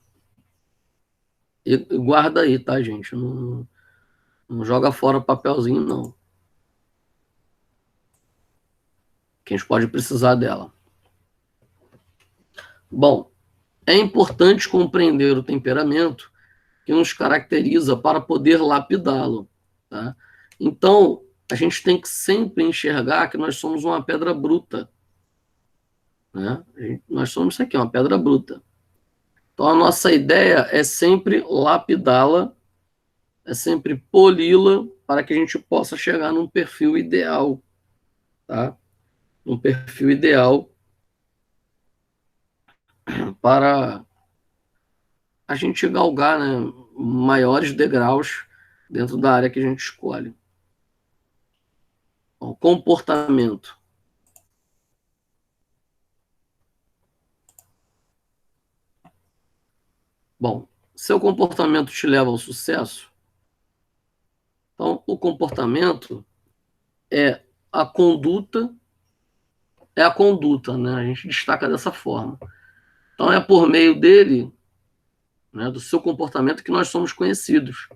E guarda aí, tá, gente? Não joga fora papelzinho, não. Que a gente pode precisar dela. Bom, é importante compreender o temperamento que nos caracteriza para poder lapidá-lo, tá? Então, a gente tem que sempre enxergar que nós somos uma pedra bruta, né? Nós somos isso aqui, uma pedra bruta. Então, a nossa ideia é sempre lapidá-la, é sempre poli-la para que a gente possa chegar num perfil ideal, tá? Um perfil ideal para a gente galgar, né, maiores degraus dentro da área que a gente escolhe. Bom, comportamento. Bom, seu comportamento te leva ao sucesso? Então, o comportamento é a conduta, né? A gente destaca dessa forma. Então, é por meio dele, né, do seu comportamento, que nós somos conhecidos.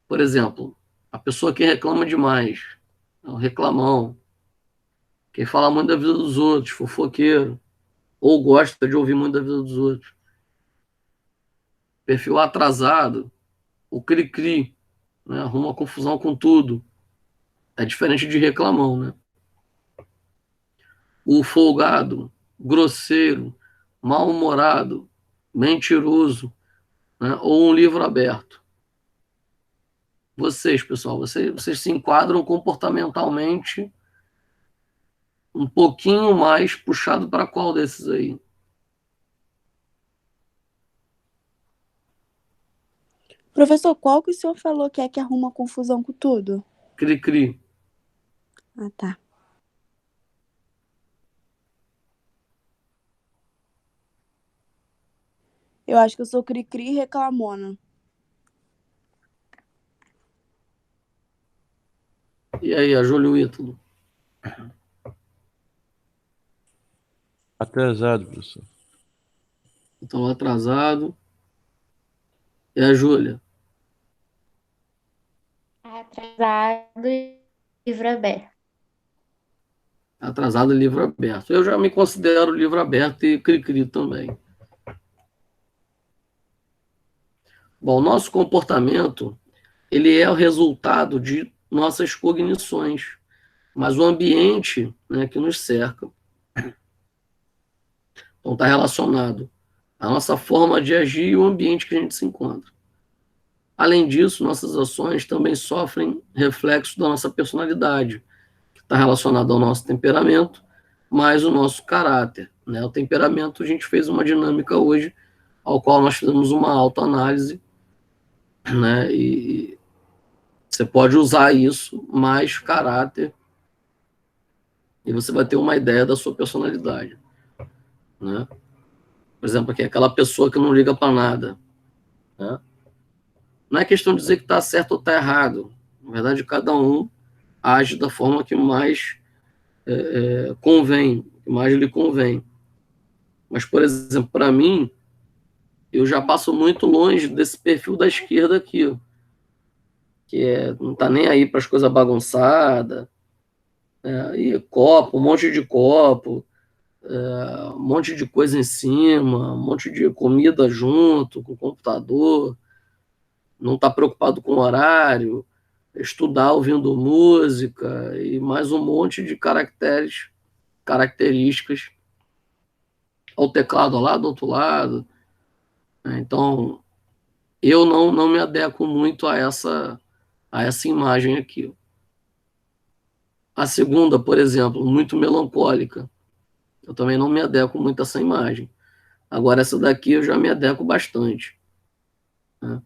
Por exemplo, a pessoa que reclama demais, é um reclamão, quem fala muito da vida dos outros, fofoqueiro, ou gosta de ouvir muito da vida dos outros. Perfil atrasado, o cri-cri, né, arruma confusão com tudo. É diferente de reclamão, né? O folgado, grosseiro, mal-humorado, mentiroso, né, ou um livro aberto. Vocês, pessoal, vocês se enquadram comportamentalmente um pouquinho mais puxado para qual desses aí? Professor, qual que o senhor falou que é que arruma confusão com tudo? Cri-cri. Ah, tá. Eu acho que eu sou cri-cri e reclamona. E aí, a Júlio Ítalo? Atrasado, professor. Então, atrasado. E a Júlia? Atrasado e livro aberto. Atrasado e livro aberto. Eu já me considero livro aberto e cri-cri também. Bom, nosso comportamento, ele é o resultado de nossas cognições, mas o ambiente, né, que nos cerca. Então, está relacionado a nossa forma de agir e o ambiente que a gente se encontra. Além disso, nossas ações também sofrem reflexo da nossa personalidade, que está relacionado ao nosso temperamento, mais o nosso caráter, né? O temperamento, a gente fez uma dinâmica hoje, ao qual nós fizemos uma autoanálise, né? E você pode usar isso, mais caráter, e você vai ter uma ideia da sua personalidade, né? Por exemplo, aqui, aquela pessoa que não liga para nada, né? Não é questão de dizer que está certo ou está errado. Na verdade, cada um age da forma que mais convém, que mais lhe convém. Mas, por exemplo, para mim, eu já passo muito longe desse perfil da esquerda aqui, ó, não está nem aí para as coisas bagunçadas, e copo, um monte de copo, um monte de coisa em cima, um monte de comida junto, com o computador, não está preocupado com o horário, estudar ouvindo música e mais um monte de características ao teclado lá do outro lado. Então, eu não me adequo muito a essa imagem aqui. A segunda, por exemplo, muito melancólica. Eu também não me adequo muito a essa imagem. Agora, essa daqui eu já me adequo bastante, né?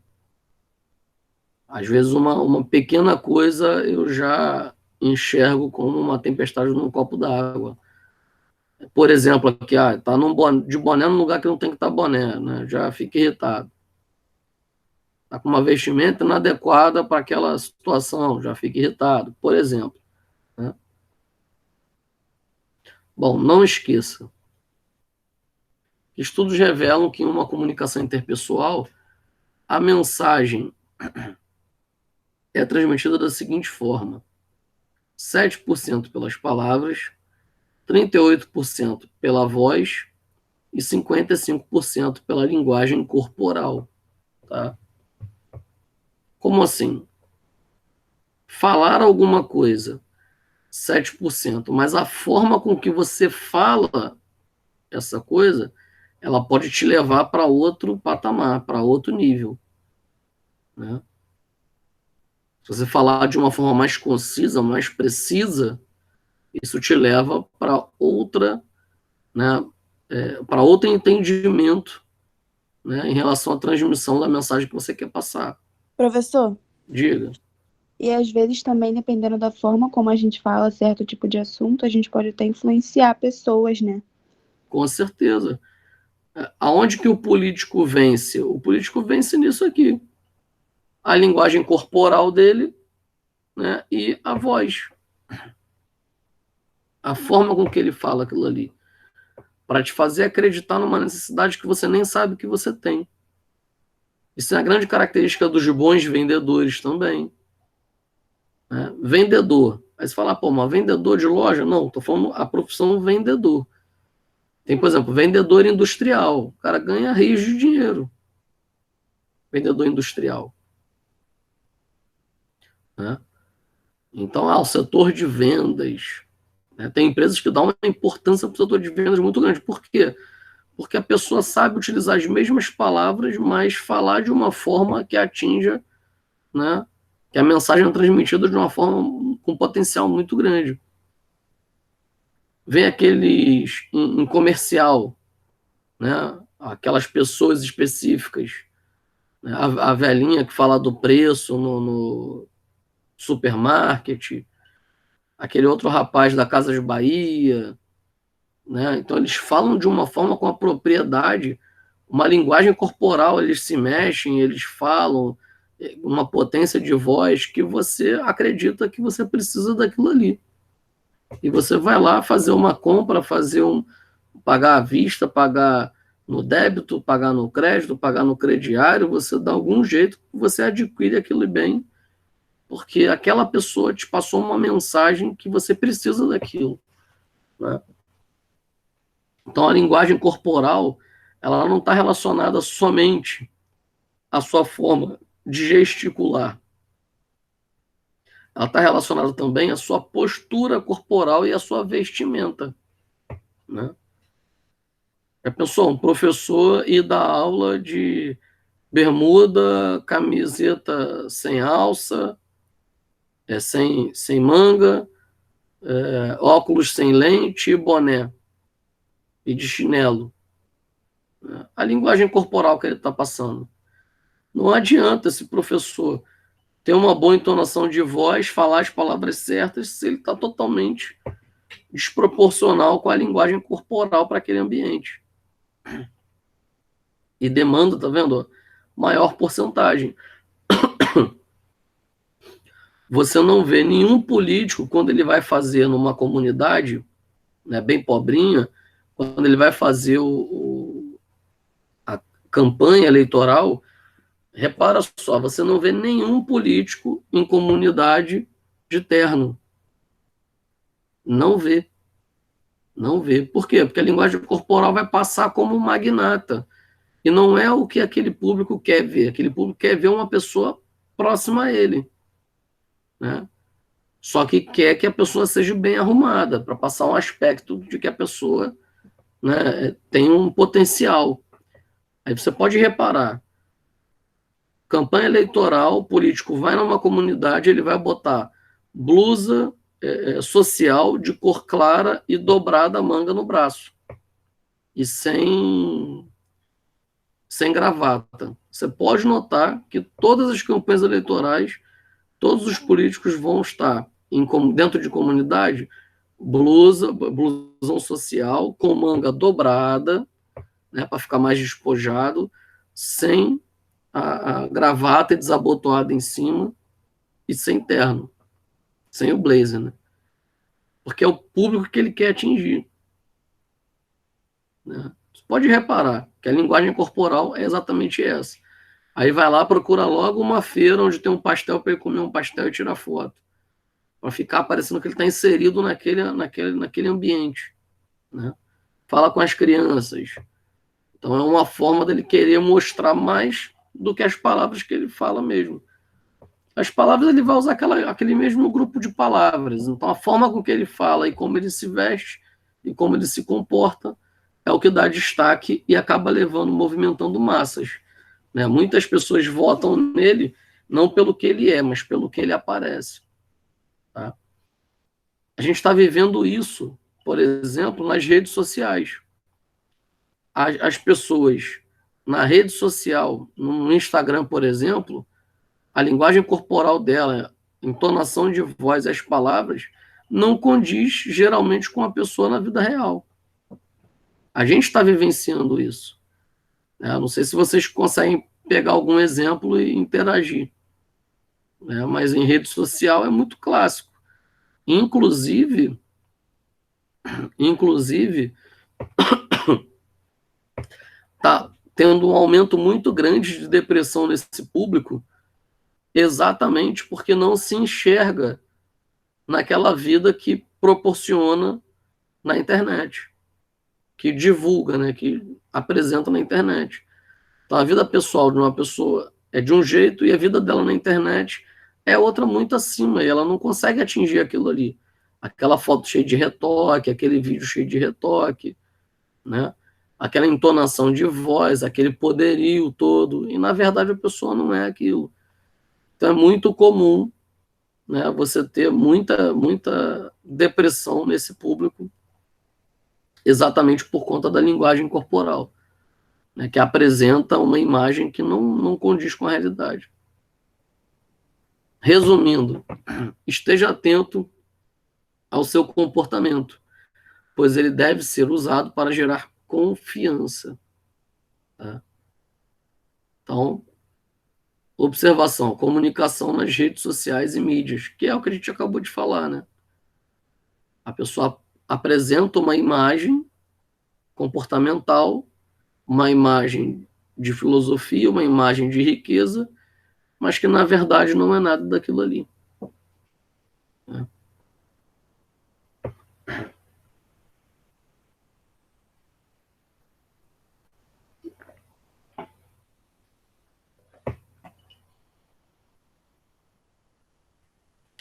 Às vezes, uma pequena coisa eu já enxergo como uma tempestade num copo d'água. Por exemplo, aqui, tá de boné num lugar que não tem que estar boné, né? Já fico irritado. Tá com uma vestimenta inadequada para aquela situação, já fico irritado, por exemplo, né? Bom, não esqueça. Estudos revelam que em uma comunicação interpessoal, a mensagem é transmitida da seguinte forma: 7% pelas palavras, 38% pela voz e 55% pela linguagem corporal. Tá? Como assim? Falar alguma coisa, 7%, mas a forma com que você fala essa coisa, ela pode te levar para outro patamar, para outro nível, né? Se você falar de uma forma mais concisa, mais precisa, isso te leva para outra, né, para outro entendimento, né, em relação à transmissão da mensagem que você quer passar. Professor, Diga. e às vezes também, dependendo da forma como a gente fala certo tipo de assunto, a gente pode até influenciar pessoas, né? Com certeza. Aonde que o político vence? O político vence nisso aqui. A linguagem corporal dele, né, e a voz. A forma com que ele fala aquilo ali. Para te fazer acreditar numa necessidade que você nem sabe que você tem. Isso é a grande característica dos bons vendedores também, né? Vendedor. Aí você fala, pô, mas vendedor de loja? Não, estou falando a profissão vendedor. Tem, por exemplo, vendedor industrial. O cara ganha rios de dinheiro. Vendedor industrial, né? Então, o setor de vendas, né? Tem empresas que dão uma importância para o setor de vendas muito grande. Por quê? Porque a pessoa sabe utilizar as mesmas palavras, mas falar de uma forma que atinja, né, que a mensagem é transmitida de uma forma com potencial muito grande. Vem aqueles em comercial, né, aquelas pessoas específicas, né, a velhinha que fala do preço no supermarket, aquele outro rapaz da Casa de Bahia, né? Então eles falam de uma forma com a propriedade, uma linguagem corporal, eles se mexem, eles falam uma potência de voz que você acredita que você precisa daquilo ali. E você vai lá fazer uma compra, pagar à vista, pagar no débito, pagar no crédito, pagar no crediário, você dá algum jeito que você adquire aquilo bem, porque aquela pessoa te passou uma mensagem que você precisa daquilo, né? Então, a linguagem corporal, ela não está relacionada somente à sua forma de gesticular. Ela está relacionada também à sua postura corporal e à sua vestimenta, né? Já pensou, um professor ir dar aula de bermuda, camiseta sem alça, sem manga, óculos sem lente e boné, e de chinelo. A linguagem corporal que ele está passando. Não adianta esse professor ter uma boa entonação de voz, falar as palavras certas, se ele está totalmente desproporcional com a linguagem corporal para aquele ambiente. E demanda, tá vendo? Maior porcentagem. Você não vê nenhum político, quando ele vai fazer numa comunidade, né, bem pobrinha, quando ele vai fazer a campanha eleitoral, repara só, você não vê nenhum político em comunidade de terno. Não vê. Não vê. Por quê? Porque a linguagem corporal vai passar como magnata. E não é o que aquele público quer ver. Aquele público quer ver uma pessoa próxima a ele, né? Só que quer que a pessoa seja bem arrumada, para passar um aspecto de que a pessoa, né, tem um potencial. Aí você pode reparar, campanha eleitoral, o político vai numa comunidade, ele vai botar blusa social de cor clara e dobrada a manga no braço. E sem gravata. Você pode notar que todas as campanhas eleitorais, todos os políticos vão estar dentro de comunidade, blusão social, com manga dobrada, né, para ficar mais despojado, sem a gravata desabotoada em cima e sem terno, sem o blazer, né? Porque é o público que ele quer atingir, né? Você pode reparar que a linguagem corporal é exatamente essa. Aí vai lá, procura logo uma feira onde tem um pastel para ele comer um pastel e tirar foto, para ficar parecendo que ele está inserido naquele ambiente, né? Fala com as crianças. Então é uma forma dele querer mostrar mais do que as palavras que ele fala mesmo. As palavras ele vai usar aquele mesmo grupo de palavras. Então a forma com que ele fala e como ele se veste e como ele se comporta é o que dá destaque e acaba movimentando massas, né? Muitas pessoas votam nele não pelo que ele é, mas pelo que ele aparece, tá? A gente está vivendo isso, por exemplo, nas redes sociais. As pessoas na rede social, no Instagram, por exemplo, a linguagem corporal dela, entonação de voz, as palavras, não condiz geralmente com a pessoa na vida real. A gente está vivenciando isso, né? Não sei se vocês conseguem pegar algum exemplo e interagir, né? Mas em rede social é muito clássico. Inclusive está tendo um aumento muito grande de depressão nesse público, exatamente porque não se enxerga naquela vida que proporciona na internet, que divulga, né, que apresenta na internet. Então, a vida pessoal de uma pessoa é de um jeito e a vida dela na internet é outra muito acima, e ela não consegue atingir aquilo ali. Aquela foto cheia de retoque, aquele vídeo cheio de retoque, né? Aquela entonação de voz, aquele poderio todo, e na verdade a pessoa não é aquilo. Então é muito comum, né, você ter muita depressão nesse público, exatamente por conta da linguagem corporal, né, que apresenta uma imagem que não condiz com a realidade. Resumindo, esteja atento ao seu comportamento, pois ele deve ser usado para gerar confiança, tá? Então, observação, comunicação nas redes sociais e mídias, que é o que a gente acabou de falar, né? A pessoa apresenta uma imagem comportamental, uma imagem de filosofia, uma imagem de riqueza, mas que na verdade não é nada daquilo ali, né?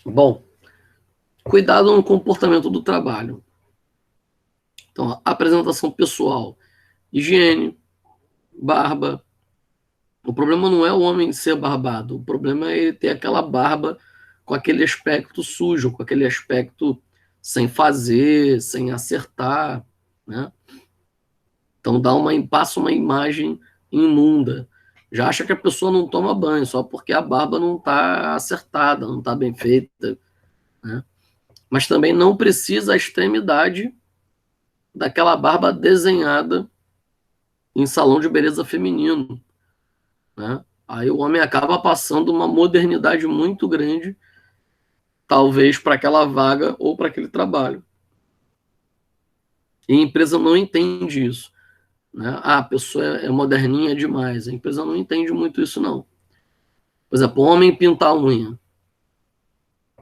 Bom, cuidado no comportamento do trabalho. Então, a apresentação pessoal higiene, barba. O problema não é o homem ser barbado, o problema é ele ter aquela barba com aquele aspecto sujo, com aquele aspecto sem fazer, sem acertar, né? Então passa uma imagem imunda. Já acha que a pessoa não toma banho só porque a barba não está acertada, não está bem feita, né? Mas também não precisa a extremidade daquela barba desenhada em salão de beleza feminino, né? Aí o homem acaba passando uma modernidade muito grande, talvez para aquela vaga ou para aquele trabalho. E a empresa não entende isso, né? A pessoa é moderninha demais. A empresa não entende muito isso, não. Por exemplo, o homem pintar a unha.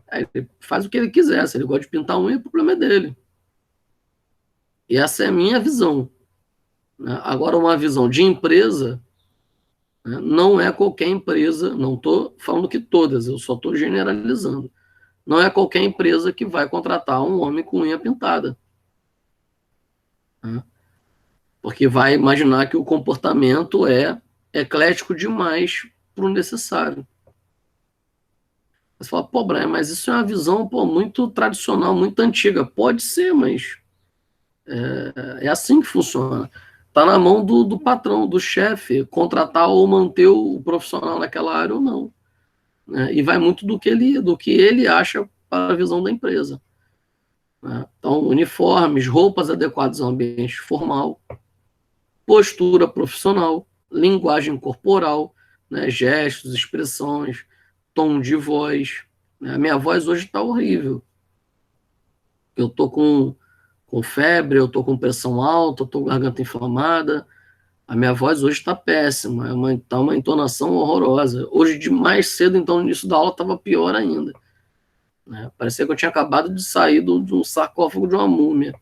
Aí ele faz o que ele quiser. Se ele gosta de pintar a unha, o problema é dele. E essa é a minha visão, né? Agora, uma visão de empresa, né? Não é qualquer empresa, não estou falando que todas, eu só estou generalizando. Não é qualquer empresa que vai contratar um homem com unha pintada, né? Porque vai imaginar que o comportamento é eclético demais para o necessário. Você fala, pô, Brian, mas isso é uma visão, pô, muito tradicional, muito antiga. Pode ser, mas é assim que funciona. Está na mão do patrão, do chefe, contratar ou manter o profissional naquela área ou não, né? E vai muito do que ele acha para a visão da empresa, né? Então, uniformes, roupas adequadas ao ambiente formal, postura profissional, linguagem corporal, né? Gestos, expressões, tom de voz, né? A minha voz hoje está horrível. Eu estou com febre, eu estou com pressão alta, eu estou com garganta inflamada. A minha voz hoje está péssima, tá uma entonação horrorosa. Hoje, de mais cedo, então, no início da aula, estava pior ainda, né? Parecia que eu tinha acabado de sair de um sarcófago de uma múmia.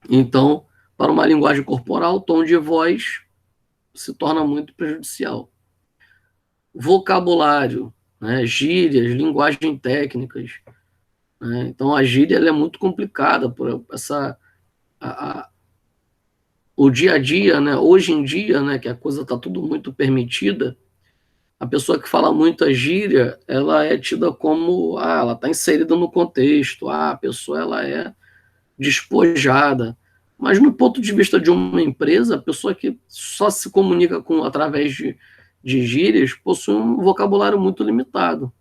Então, para uma linguagem corporal, o tom de voz se torna muito prejudicial. Vocabulário, né? Gírias, linguagem técnicas, né? Então, a gíria ela é muito complicada por essa... o dia a dia, né? Hoje em dia, né, que a coisa está tudo muito permitida, a pessoa que fala muita gíria, ela é tida como, ela está inserida no contexto, a pessoa ela é despojada. Mas no ponto de vista de uma empresa, a pessoa que só se comunica através de gírias possui um vocabulário muito limitado,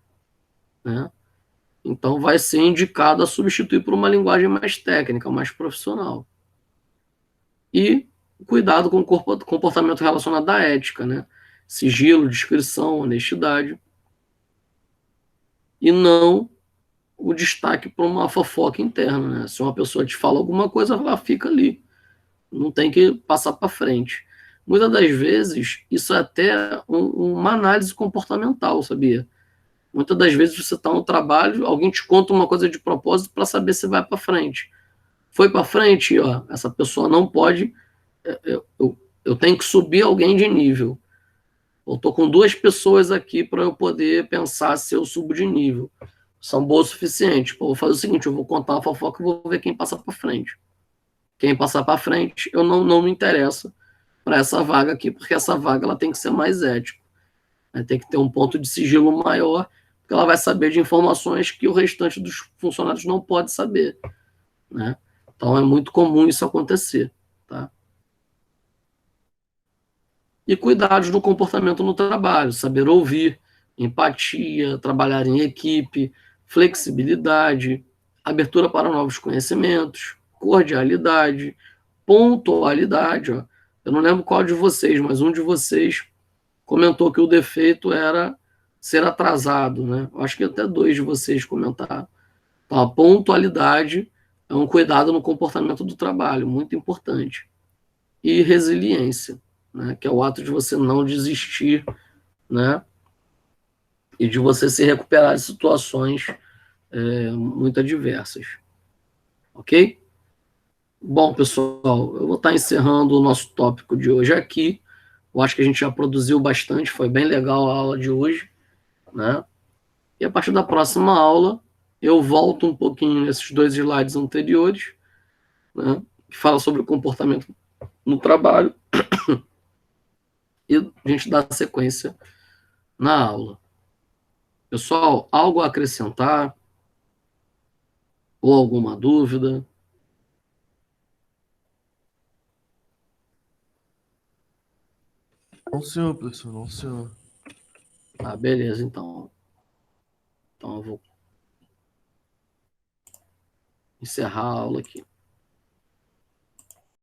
né? Então vai ser indicado a substituir por uma linguagem mais técnica, mais profissional. E cuidado com o comportamento relacionado à ética, né? Sigilo, discrição, honestidade. E não o destaque para uma fofoca interna, né? Se uma pessoa te fala alguma coisa, ela fica ali. Não tem que passar para frente. Muitas das vezes, isso é até uma análise comportamental, sabia? Muitas das vezes você está no trabalho, alguém te conta uma coisa de propósito para saber se vai para frente. Foi para frente, ó, essa pessoa não pode... Eu tenho que subir alguém de nível. Eu estou com 2 pessoas aqui para eu poder pensar se eu subo de nível. São boas o suficiente. Pô, vou fazer o seguinte, eu vou contar uma fofoca e vou ver quem passa para frente. Quem passar para frente, eu não me interesso para essa vaga aqui, porque essa vaga ela tem que ser mais ética. Tem que ter um ponto de sigilo maior, porque ela vai saber de informações que o restante dos funcionários não pode saber, né? Então é muito comum isso acontecer, tá? E cuidados do comportamento no trabalho, saber ouvir, empatia, trabalhar em equipe, flexibilidade, abertura para novos conhecimentos, cordialidade, pontualidade. Ó. Eu não lembro qual de vocês, mas um de vocês comentou que o defeito era ser atrasado, né? Eu acho que até 2 de vocês comentaram. Então, a pontualidade é um cuidado no comportamento do trabalho, muito importante. E resiliência, né? Que é o ato de você não desistir, né? E de você se recuperar de situações muito adversas. Ok? Bom, pessoal, eu vou estar encerrando o nosso tópico de hoje aqui. Eu acho que a gente já produziu bastante, foi bem legal a aula de hoje, né? E a partir da próxima aula, eu volto um pouquinho nesses 2 slides anteriores, né? que fala sobre o comportamento no trabalho, e a gente dá sequência na aula. Pessoal, algo a acrescentar? Ou alguma dúvida? Não, senhor, professor, não, senhor. Ah, beleza, então. Então eu vou encerrar a aula aqui.